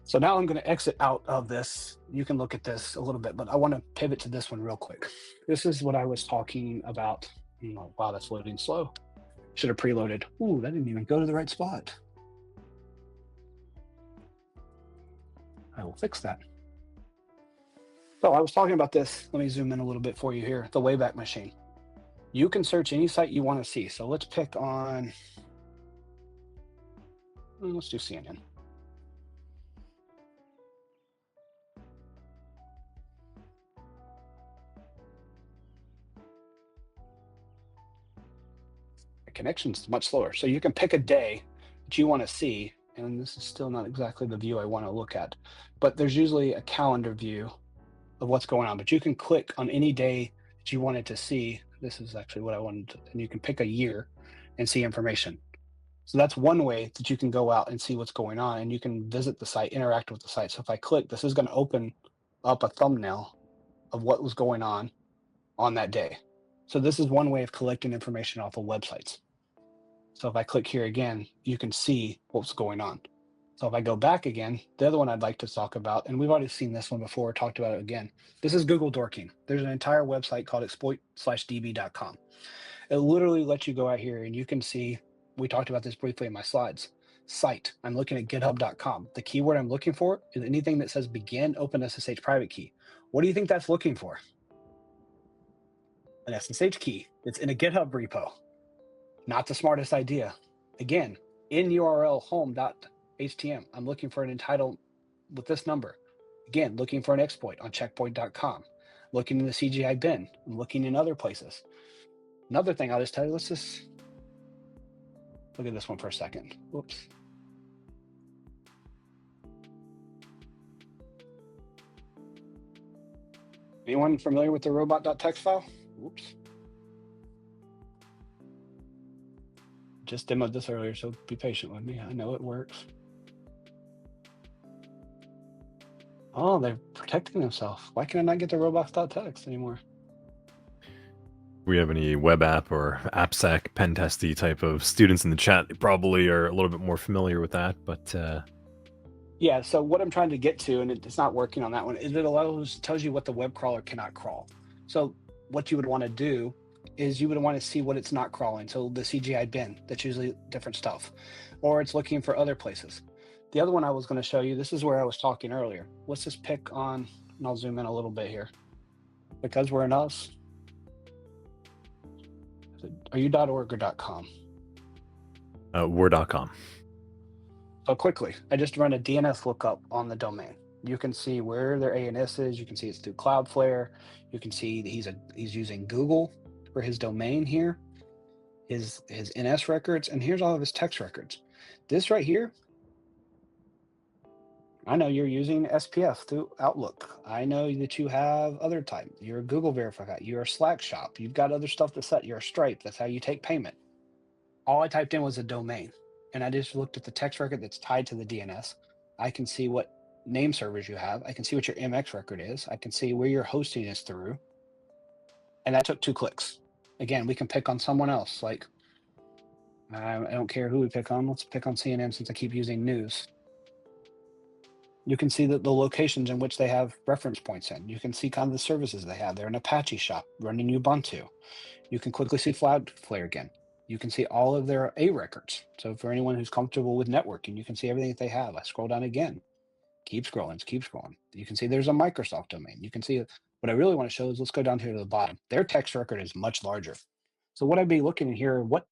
So now I'm going to exit out of this. You can look at this a little bit, but I want to pivot to this one real quick. This is what I was talking about. Wow, that's loading slow. Should have preloaded. Ooh, that didn't even go to the right spot. I will fix that. So I was talking about this. Let me zoom in a little bit for you here. The Wayback Machine. You can search any site you want to see. So let's pick on, let's do CNN. The connection's much slower. So you can pick a day that you want to see. And this is still not exactly the view I want to look at, but there's usually a calendar view of what's going on. But you can click on any day that you wanted to see. This is actually what I wanted to, and you can pick a year and see information. So that's one way that you can go out and see what's going on, and you can visit the site, interact with the site. So if I click, this is going to open up a thumbnail of what was going on that day. So this is one way of collecting information off of websites. So if I click here again, you can see what's going on. So if I go back again, the other one I'd like to talk about, and we've already seen this one before, talked about it again. This is Google Dorking. There's an entire website called exploit/db.com. It literally lets you go out here and you can see, we talked about this briefly in my slides. Site, I'm looking at github.com. The keyword I'm looking for is anything that says begin open SSH private key. What do you think that's looking for? An SSH key. It's in a GitHub repo. Not the smartest idea. Again, in URL home.htm, I'm looking for an entitled with this number. Again, looking for an exploit on checkpoint.com. Looking in the CGI bin. I'm looking in other places. Another thing I'll just tell you, let's just look at this one for a second. Whoops. Anyone familiar with the robot.txt file? Whoops. Just demoed this earlier, so be patient with me. I know it works. Oh, they're protecting themselves. Why can I not get the robots.txt anymore? We have any web app or AppSec pen testy type of students in the chat? They probably are a little bit more familiar with that, but yeah. So what I'm trying to get to, and it's not working on that one, is it tells you what the web crawler cannot crawl. So what you would want to do is you would want to see what it's not crawling. So the CGI bin, that's usually different stuff, or it's looking for other places. The other one I was going to show you, this is where I was talking earlier. Let's just pick on, and I'll zoom in a little bit here. Because we're in us. Are you .org or .com? We're.com. So quickly, I just run a DNS lookup on the domain. You can see where their ANS is. You can see it's through Cloudflare. You can see that he's using Google for his domain here, his NS records, and here's all of his text records. This right here, I know you're using SPF through Outlook. I know that you have other type. You're a Google verified. You're a Slack shop. You've got other stuff that's set. You're a Stripe. That's how you take payment. All I typed in was a domain, and I just looked at the text record that's tied to the DNS. I can see what name servers you have. I can see what your MX record is. I can see where your hosting is through. And that took 2 clicks. Again, we can pick on someone else. Like, I don't care who we pick on. Let's pick on CNN since I keep using news. You can see that the locations in which they have reference points in. You can see kind of the services they have. They're an Apache shop running Ubuntu. You can quickly see Cloudflare again. You can see all of their A records. So for anyone who's comfortable with networking, you can see everything that they have. I scroll down again. Keep scrolling, keep scrolling. You can see there's a Microsoft domain. You can see what I really want to show is, let's go down here to the bottom. Their text record is much larger. So what I'd be looking at here, what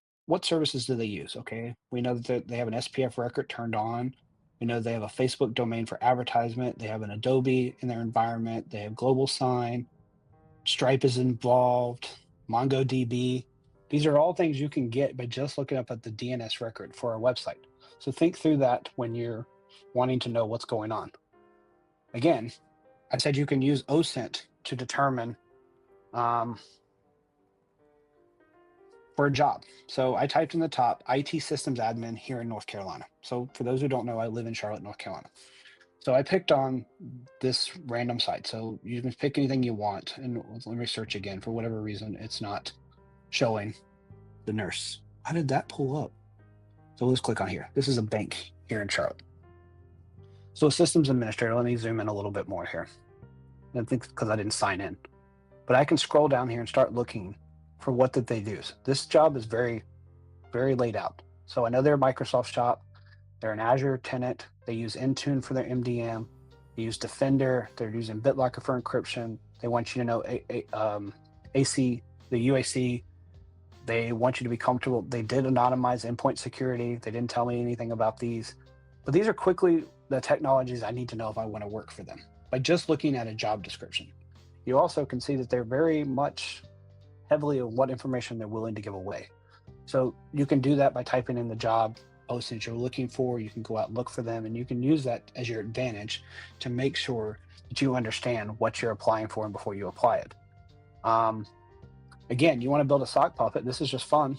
services do they use? Okay, we know that they have an SPF record turned on. We know they have a Facebook domain for advertisement. They have an Adobe in their environment. They have Global Sign. Stripe is involved. MongoDB. These are all things you can get by just looking up at the DNS record for a website. So think through that when you're wanting to know what's going on. Again, I said you can use OSINT to determine for a job. So I typed in the top IT systems admin here in North Carolina. So for those who don't know, I live in Charlotte, North Carolina. So I picked on this random site. So you can pick anything you want. And let me search again. For whatever reason, it's not showing the nurse. How did that pull up? So let's click on here. This is a bank here in Charlotte. So systems administrator, let me zoom in a little bit more here. I think because I didn't sign in. But I can scroll down here and start looking for what did they do. This job is very, very laid out. So I know they're a Microsoft shop. They're an Azure tenant. They use Intune for their MDM. They use Defender. They're using BitLocker for encryption. They want you to know AC, the UAC. They want you to be comfortable. They did anonymize endpoint security. They didn't tell me anything about these. But these are quickly the technologies I need to know if I want to work for them by just looking at a job description. You also can see that they're very much heavily on what information they're willing to give away. So you can do that by typing in the job postings you're looking for. You can go out and look for them, and you can use that as your advantage to make sure that you understand what you're applying for and before you apply it. Again, you want to build a sock puppet. This is just fun.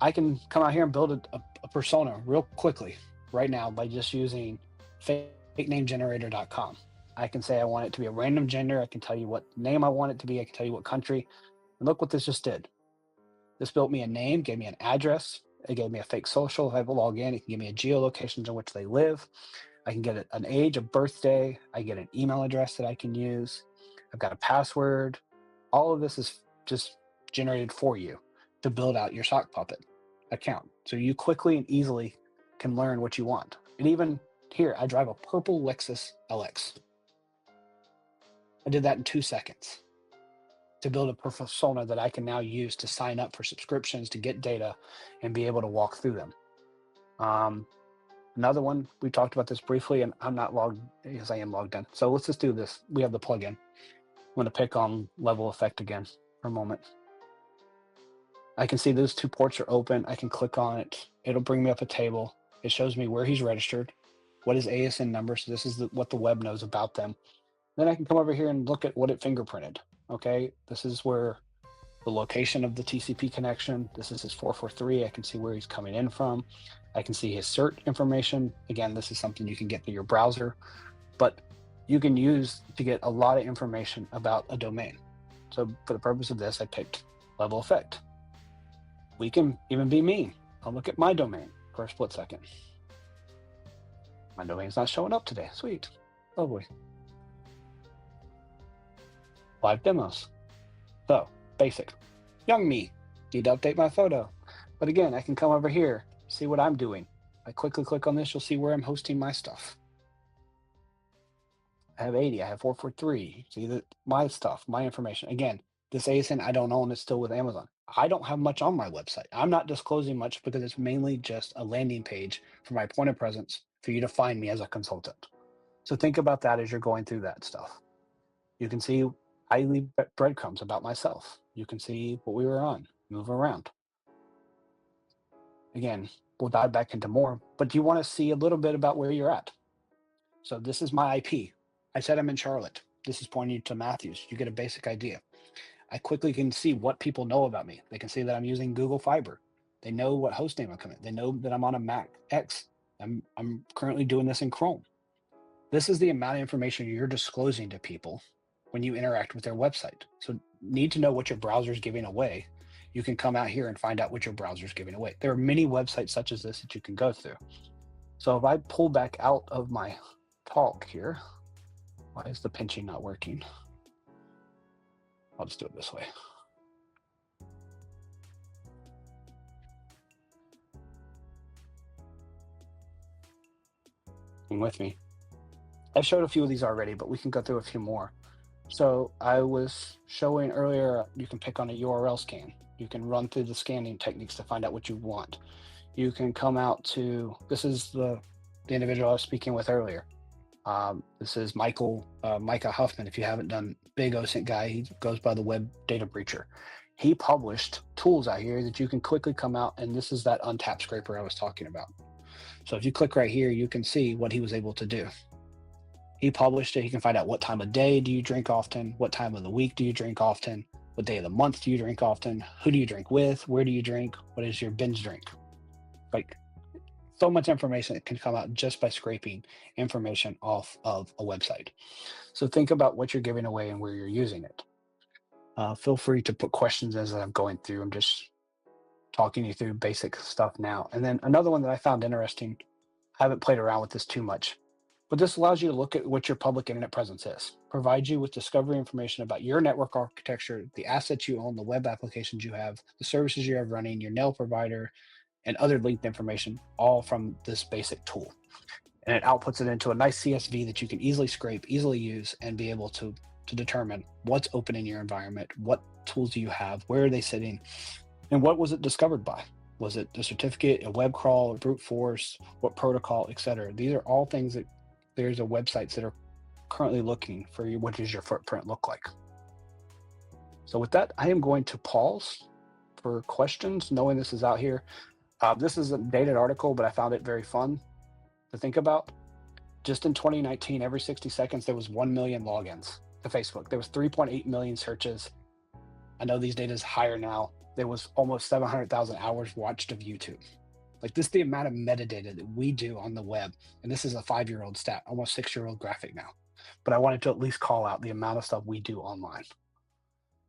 I can come out here and build a persona real quickly right now by just using fakenamegenerator.com. I can say I want it to be a random gender. I can tell you what name I want it to be. I can tell you what country. And look what this just did. This built me a name, gave me an address. It gave me a fake social. If I log in, it can give me a geolocation in which they live. I can get an age, a birthday. I get an email address that I can use. I've got a password. All of this is just generated for you to build out your sock puppet account. So you quickly and easily can learn what you want. And even here, I drive a purple Lexus LX. I did that in 2 seconds to build a persona that I can now use to sign up for subscriptions, to get data, and be able to walk through them. Another one, we talked about this briefly, and I'm not logged, yes, I am logged in. So let's just do this. We have the plugin. I'm going to pick on level effect again for a moment. I can see those 2 ports are open. I can click on it. It'll bring me up a table. It shows me where he's registered, what his ASN number. So this is what the web knows about them. Then I can come over here and look at what it fingerprinted. Okay, this is where the location of the TCP connection. This is his 443. I can see where he's coming in from. I can see his cert information. Again, this is something you can get through your browser, but you can use to get a lot of information about a domain. So for the purpose of this, I picked level effect. We can even be mean. I'll look at my domain for a split second. My domain's not showing up today. Sweet. Lovely. Live demos. So, basic. Young me. Need to update my photo. But again, I can come over here, see what I'm doing. I quickly click on this, you'll see where I'm hosting my stuff. I have 80, I have 443. See that my stuff, my information. Again, this ASN I don't own, it's still with Amazon. I don't have much on my website. I'm not disclosing much because it's mainly just a landing page for my point of presence for you to find me as a consultant. So think about that as you're going through that stuff. You can see I leave breadcrumbs about myself. You can see what we were on, move around. Again, we'll dive back into more, but you want to see a little bit about where you're at. So this is my IP. I said I'm in Charlotte. This is pointing to Matthews. You get a basic idea. I quickly can see what people know about me. They can see that I'm using Google Fiber. They know what host name I'm coming. They know that I'm on a Mac X. I'm currently doing this in Chrome. This is the amount of information you're disclosing to people when you interact with their website. So need to know what your browser is giving away. You can come out here and find out what your browser is giving away. There are many websites such as this that you can go through. So if I pull back out of my talk here, why is the pinching not working? I'll just do it this way. With me. I've showed a few of these already, but we can go through a few more. So I was showing earlier, you can pick on a URL scan. You can run through the scanning techniques to find out what you want. You can come out to, this is the individual I was speaking with earlier. This is Micah Huffman. If you haven't done, big OSINT guy, he goes by the Web Data Breacher. He published tools out here that you can quickly come out, and this is that Untappd scraper I was talking about. So if you click right here, you can see what he was able to do. He published it. He can find out what time of day do you drink often, what time of the week do you drink often, what day of the month do you drink often, who do you drink with, where do you drink, what is your binge drink. Like, so much information that can come out just by scraping information off of a website. So think about what you're giving away and where you're using it. Feel free to put questions as I'm going through. I'm just talking you through basic stuff now. And then another one that I found interesting, I haven't played around with this too much, but this allows you to look at what your public internet presence is, provides you with discovery information about your network architecture, the assets you own, the web applications you have, the services you have running, your nail provider, and other linked information, all from this basic tool. And it outputs it into a nice CSV that you can easily scrape, easily use, and be able to determine what's open in your environment, what tools do you have, where are they sitting, and what was it discovered by? Was it a certificate, a web crawl, a brute force, what protocol, etc.? These are all things that there's a websites that are currently looking for you. What does your footprint look like? So with that, I am going to pause for questions, knowing this is out here. This is a dated article, but I found it very fun to think about. Just in 2019, every 60 seconds, there was 1 million logins to Facebook. There was 3.8 million searches. I know these data is higher now. There was almost 700,000 hours watched of YouTube. Like, this is the amount of metadata that we do on the web. And this is a 5-year-old stat, almost 6-year-old graphic now. But I wanted to at least call out the amount of stuff we do online.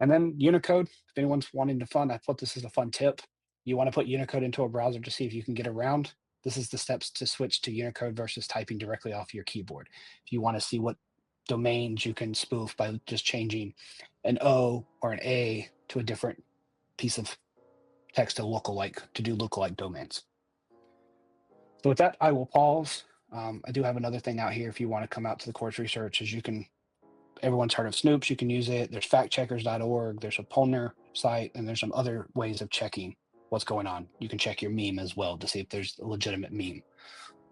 And then Unicode, if anyone's wanting to fun, I put this as a fun tip. You want to put Unicode into a browser to see if you can get around. This is the steps to switch to Unicode versus typing directly off your keyboard. If you want to see what domains you can spoof by just changing an O or an A to a different piece of text to lookalike, to do lookalike domains. So with that, I will pause. I do have another thing out here if you want to come out to the course research, as you can, everyone's heard of Snoops, you can use it. There's factcheckers.org, there's a Polner site, and there's some other ways of checking what's going on. You can check your meme as well to see if there's a legitimate meme.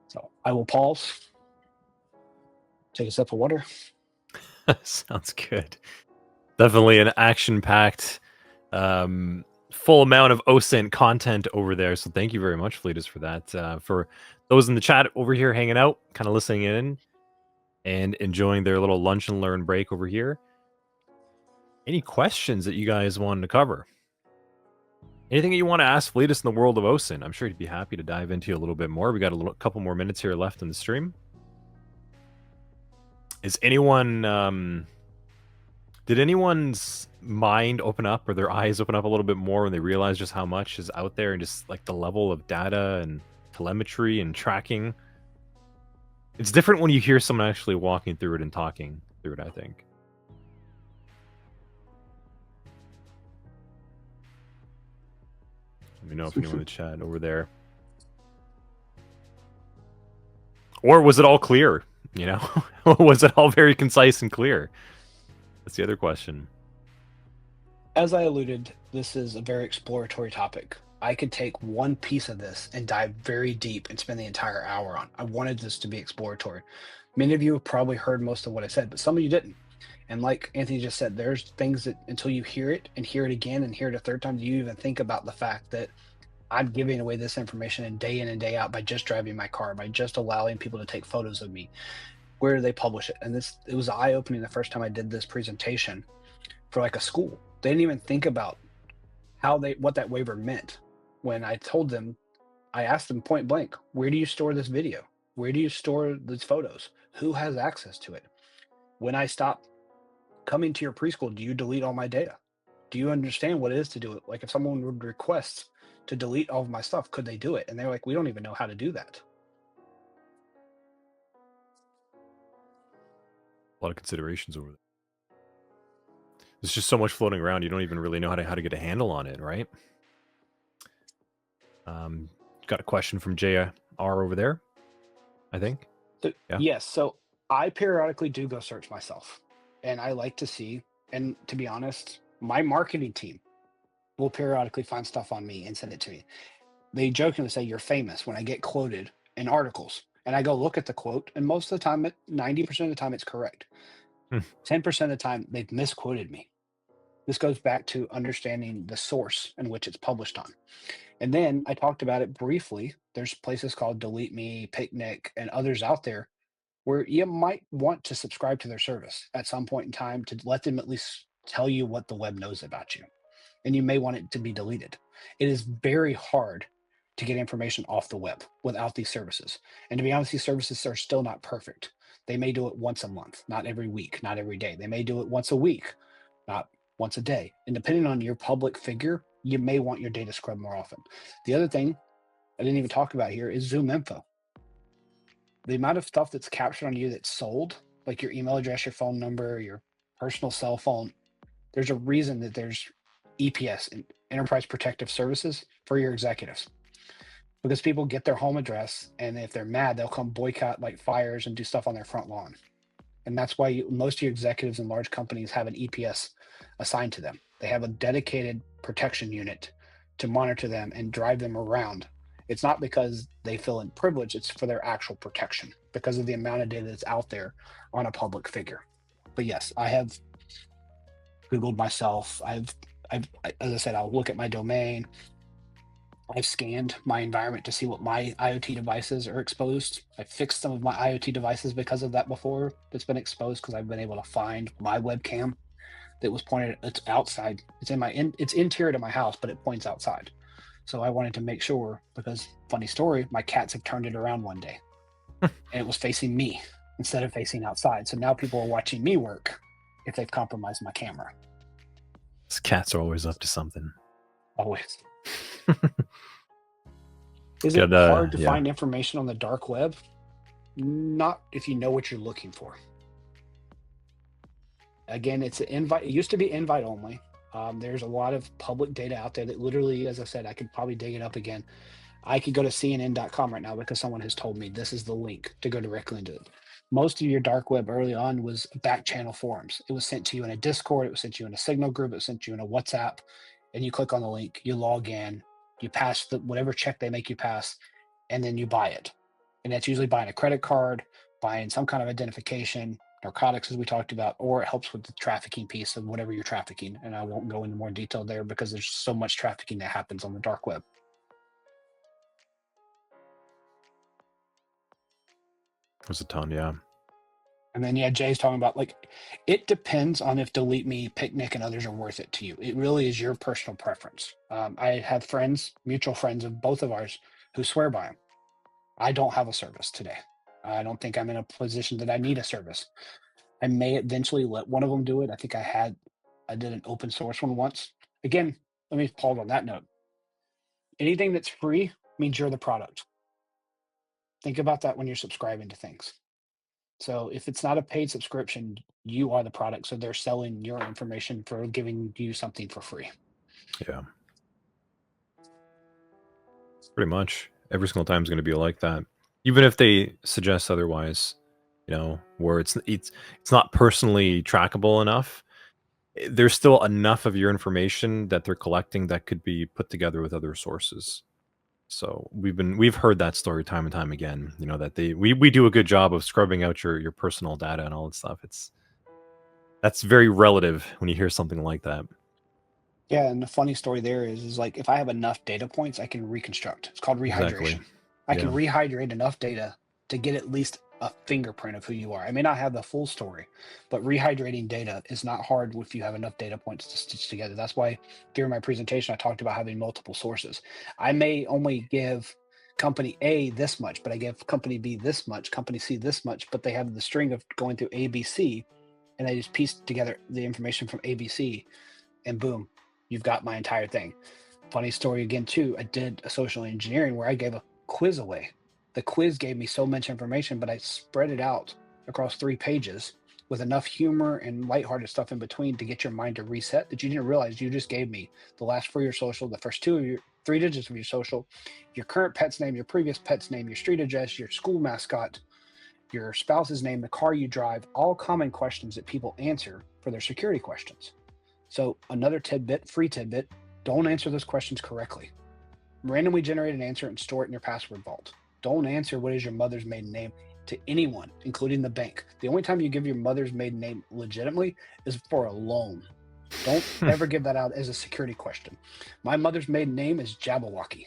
So I will pause, take a sip of water. Sounds good. Definitely an action-packed, full amount of OSINT content over there. So thank you very much, Fleetus, for that. For those in the chat over here hanging out, kind of listening in and enjoying their little lunch and learn break over here. Any questions that you guys wanted to cover? Anything that you want to ask Fleetus in the world of OSINT? I'm sure he'd be happy to dive into a little bit more. We got a couple more minutes here left in the stream. Is anyone... did anyone's mind open up or their eyes open up a little bit more when they realized just how much is out there and just like the level of data and telemetry and tracking? It's different when you hear someone actually walking through it and talking through it, I think. Let me know if anyone in the chat over there. Or was it all clear? You know, was it all very concise and clear? That's the other question. As I alluded, this is a very exploratory topic. I could take one piece of this and dive very deep and spend the entire hour on. I wanted this to be exploratory. Many of you have probably heard most of what I said, but some of you didn't. And like Anthony just said, there's things that until you hear it and hear it again and hear it a third time, do you even think about the fact that I'm giving away this information and day out by just driving my car, by just allowing people to take photos of me. Where do they publish it? And it was eye-opening the first time I did this presentation for like a school. They didn't even think about what that waiver meant. When I told them, I asked them point blank, where do you store this video? Where do you store these photos? Who has access to it? When I stop coming to your preschool, do you delete all my data? Do you understand what it is to do it? Like if someone would request to delete all of my stuff, could they do it? And they're like, we don't even know how to do that. A lot of considerations over there. There's just so much floating around. You don't even really know how to get a handle on it, right? Got a question from JR over there, I think. So, Yeah. yes. So I periodically do go search myself, and I like to see. And to be honest, my marketing team will periodically find stuff on me and send it to me. They jokingly say you're famous when I get quoted in articles, and I go look at the quote, and most of the time, 90% of the time, it's correct. 10% of the time, they've misquoted me. This goes back to understanding the source in which it's published on. And then I talked about it briefly. There's places called Delete Me, Picnic, and others out there where you might want to subscribe to their service at some point in time to let them at least tell you what the web knows about you. And you may want it to be deleted. It is very hard to get information off the web without these services. And to be honest, these services are still not perfect. They may do it once a month, not every week, not every day. They may do it once a week, not once a day. And depending on your public figure, you may want your data scrubbed more often. The other thing I didn't even talk about here is Zoom info. The amount of stuff that's captured on you that's sold, like your email address, your phone number, your personal cell phone, there's a reason that there's EPS, Enterprise Protective Services, for your executives. Because people get their home address, and if they're mad, they'll come boycott like fires and do stuff on their front lawn. And that's why most of your executives in large companies have an EPS assigned to them. They have a dedicated protection unit to monitor them and drive them around. It's not because they feel in privilege, it's for their actual protection because of the amount of data that's out there on a public figure. But yes, I have Googled myself. I've as I said, I'll look at my domain. I've scanned my environment to see what my IoT devices are exposed. I fixed some of my IoT devices because of that before that's been exposed because I've been able to find my webcam that was pointed, it's outside. It's it's interior to my house, but it points outside. So I wanted to make sure, because funny story, my cats have turned it around one day and it was facing me instead of facing outside. So now people are watching me work if they've compromised my camera. These cats are always up to something. Always. Is it hard to find information on the dark web? Not if you know what you're looking for. Again, it's an invite. It used to be invite only. There's a lot of public data out there that literally, as I said, I could probably dig it up again. I could go to CNN.com right now because someone has told me this is the link to go directly into it. Most of your dark web early on was back channel forums. It was sent to you in a Discord. It was sent to you in a Signal group. It was sent to you in a WhatsApp. And you click on the link, you log in, you pass whatever check they make you pass, and then you buy it. And that's usually buying a credit card, buying some kind of identification, narcotics, as we talked about, or it helps with the trafficking piece of whatever you're trafficking. And I won't go into more detail there because there's so much trafficking that happens on the dark web. There's a ton, yeah. And then, yeah, Jay's talking about, like, it depends on if Delete Me, Picnic, and others are worth it to you. It really is your personal preference. I have friends, mutual friends of both of ours, who swear by them. I don't have a service today. I don't think I'm in a position that I need a service. I may eventually let one of them do it. I think I did an open source one once. Again, let me pause on that note. Anything that's free means you're the product. Think about that when you're subscribing to things. So if it's not a paid subscription, you are the product. So they're selling your information for giving you something for free. Yeah. Pretty much. Every single time is going to be like that. Even if they suggest otherwise, you know, where it's not personally trackable enough, there's still enough of your information that they're collecting that could be put together with other sources. So we've heard that story time and time again. You know that we do a good job of scrubbing out your personal data and all that stuff. That's very relative when you hear something like that. Yeah, and the funny story there is like if I have enough data points, I can reconstruct. It's called Exactly. rehydration. I can Yeah. rehydrate enough data to get at least a fingerprint of who you are. I may not have the full story, but rehydrating data is not hard if you have enough data points to stitch together. That's why during my presentation I talked about having multiple sources. I may only give company A this much, but I give company B this much, company C this much, but they have the string of going through ABC, and I just piece together the information from ABC, and boom, you've got my entire thing. Funny story again too, I did a social engineering where I gave a quiz away. The quiz gave me so much information, but I spread it out across 3 pages with enough humor and lighthearted stuff in between to get your mind to reset that you didn't realize you just gave me the last 4 of your social, the first 2 of your 3 digits of your social, your current pet's name, your previous pet's name, your street address, your school mascot, your spouse's name, the car you drive, all common questions that people answer for their security questions. So another tidbit, free tidbit, don't answer those questions correctly. Randomly generate an answer and store it in your password vault. Don't answer what is your mother's maiden name to anyone, including the bank. The only time you give your mother's maiden name legitimately is for a loan. Don't ever give that out as a security question. My mother's maiden name is Jabberwocky.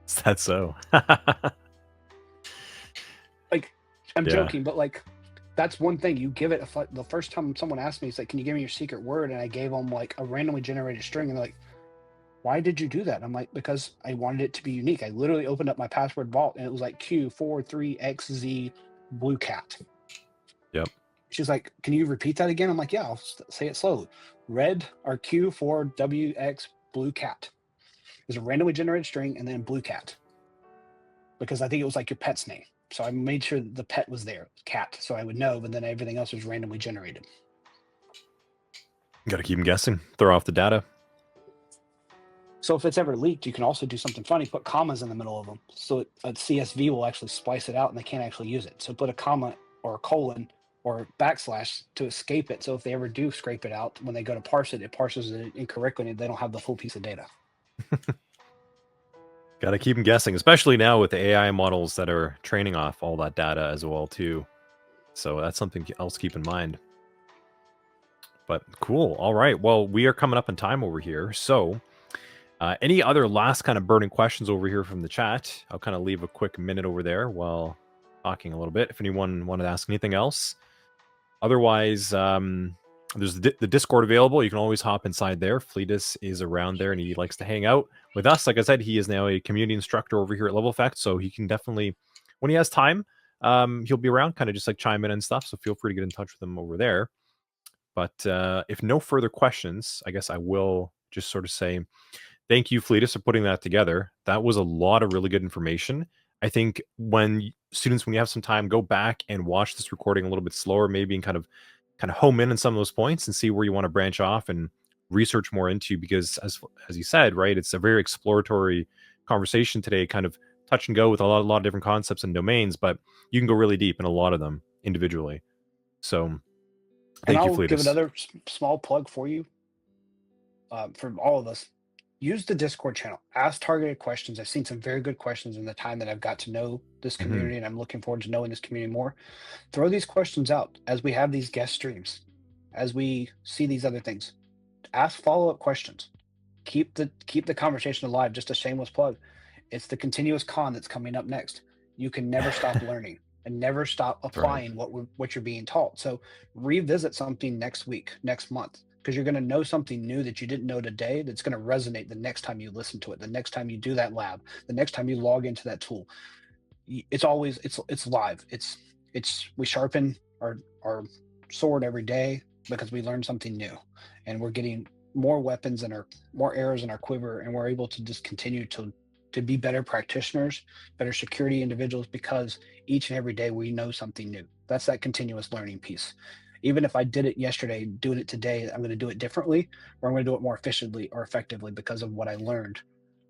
Is that so? Like, I'm Yeah. joking, but like, that's one thing. You give it the first time someone asked me, it's like, can you give me your secret word? And I gave them like a randomly generated string, and they're like, why did you do that? And I'm like, because I wanted it to be unique. I literally opened up my password vault and it was like Q43XZ blue cat. Yep. She's like, can you repeat that again? I'm like, yeah, I'll say it slowly. Red or Q4WX blue cat. There's a randomly generated string and then blue cat. Because I think it was like your pet's name. So I made sure the pet was there, cat, so I would know, but then everything else was randomly generated. You got to keep them guessing. Throw off the data. So if it's ever leaked, you can also do something funny, put commas in the middle of them. So a CSV will actually splice it out and they can't actually use it. So put a comma or a colon or backslash to escape it. So if they ever do scrape it out, when they go to parse it, it parses it incorrectly and they don't have the full piece of data. Got to keep them guessing, especially now with the AI models that are training off all that data as well too. So that's something else to keep in mind. But cool. All right. Well, we are coming up in time over here. So any other last kind of burning questions over here from the chat? I'll kind of leave a quick minute over there while talking a little bit. If anyone wanted to ask anything else. Otherwise, there's the Discord available. You can always hop inside there. Fleetus is around there and he likes to hang out with us. Like I said, he is now a community instructor over here at Level Effect. So he can definitely, when he has time, he'll be around, kind of just like chime in and stuff. So feel free to get in touch with him over there. But if no further questions, I guess I will just sort of say thank you, Fleetus, for putting that together. That was a lot of really good information. I think when students, when you have some time, go back and watch this recording a little bit slower, maybe, and kind of home in on some of those points and see where you want to branch off and research more into. Because as you said, right, it's a very exploratory conversation today, kind of touch and go with a lot of different concepts and domains, but you can go really deep in a lot of them individually. So And thank you, I'll give Fleetus. another small plug for you, from all of us. Use the Discord channel. Ask targeted questions. I've seen some very good questions in the time that I've got to know this community, and I'm looking forward to knowing this community more. Throw these questions out as we have these guest streams, as we see these other things. Ask follow-up questions. Keep the conversation alive. Just a shameless plug. It's the continuous con that's coming up next. You can never stop learning and never stop applying what you're being taught. So revisit something next week, next month, because you're going to know something new that you didn't know today that's going to resonate the next time you listen to it, the next time you do that lab, the next time you log into that tool. It's always it's live. It's we sharpen our sword every day because we learn something new, and we're getting more weapons and more arrows in our quiver, and we're able to just continue to be better practitioners, better security individuals, because each and every day we know something new. That's that continuous learning piece. Even if I did it yesterday, doing it today, I'm going to do it differently, or I'm going to do it more efficiently or effectively because of what I learned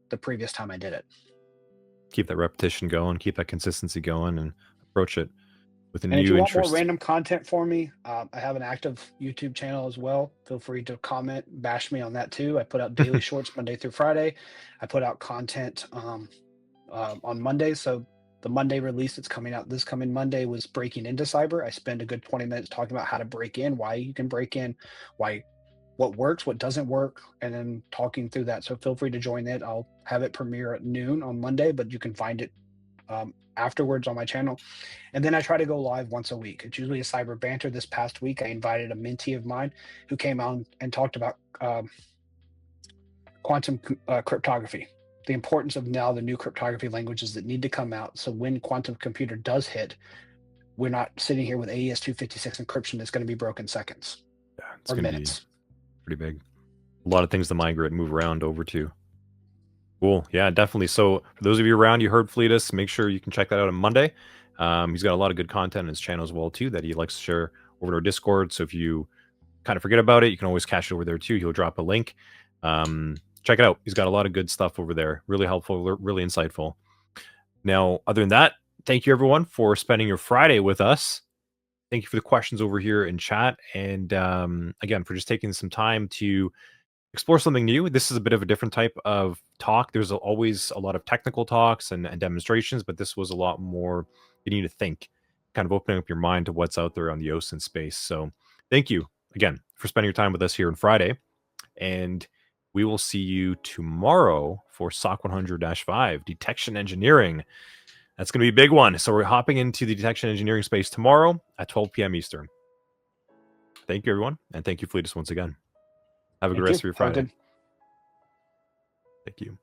the previous time I did it. Keep that repetition going, keep that consistency going, and approach it with a And if new you want more interest. random content for me, I have an active YouTube channel as well. Feel free to comment, bash me on that too. I put out daily shorts Monday through Friday. I put out content on Monday. So the Monday release that's coming out this coming Monday was breaking into cyber. I spend a good 20 minutes talking about how to break in, why you can break in, what works, what doesn't work, and then talking through that. So feel free to join it. I'll have it premiere at noon on Monday, but you can find it afterwards on my channel. And then I try to go live once a week. It's usually a cyber banter. This past week, I invited a mentee of mine who came on and talked about quantum cryptography, the importance of now the new cryptography languages that need to come out. So when quantum computer does hit, we're not sitting here with AES 256 encryption that's going to be broken seconds It's or going to be minutes. pretty big. A lot of things to migrate and move around over to. Cool. Yeah, definitely. So for those of you around, you heard Fleetus. Make sure you can check that out on Monday. He's got a lot of good content on his channel as well too that he likes to share over to our Discord. So if you kind of forget about it, you can always cache it over there too. He'll drop a link. Check it out. He's got a lot of good stuff over there. Really helpful, really insightful. Now, other than that, thank you everyone for spending your Friday with us. Thank you for the questions over here in chat. And again, for just taking some time to explore something new. This is a bit of a different type of talk. There's always a lot of technical talks and demonstrations, but this was a lot more getting you to think, kind of opening up your mind to what's out there on the OSINT space. So thank you again for spending your time with us here on Friday. And we will see you tomorrow for SOC 100-5, Detection Engineering. That's going to be a big one. So we're hopping into the detection engineering space tomorrow at 12 p.m. Eastern. Thank you, everyone. And thank you, Fleetus, once again. Have a good rest of your Friday. Thank you.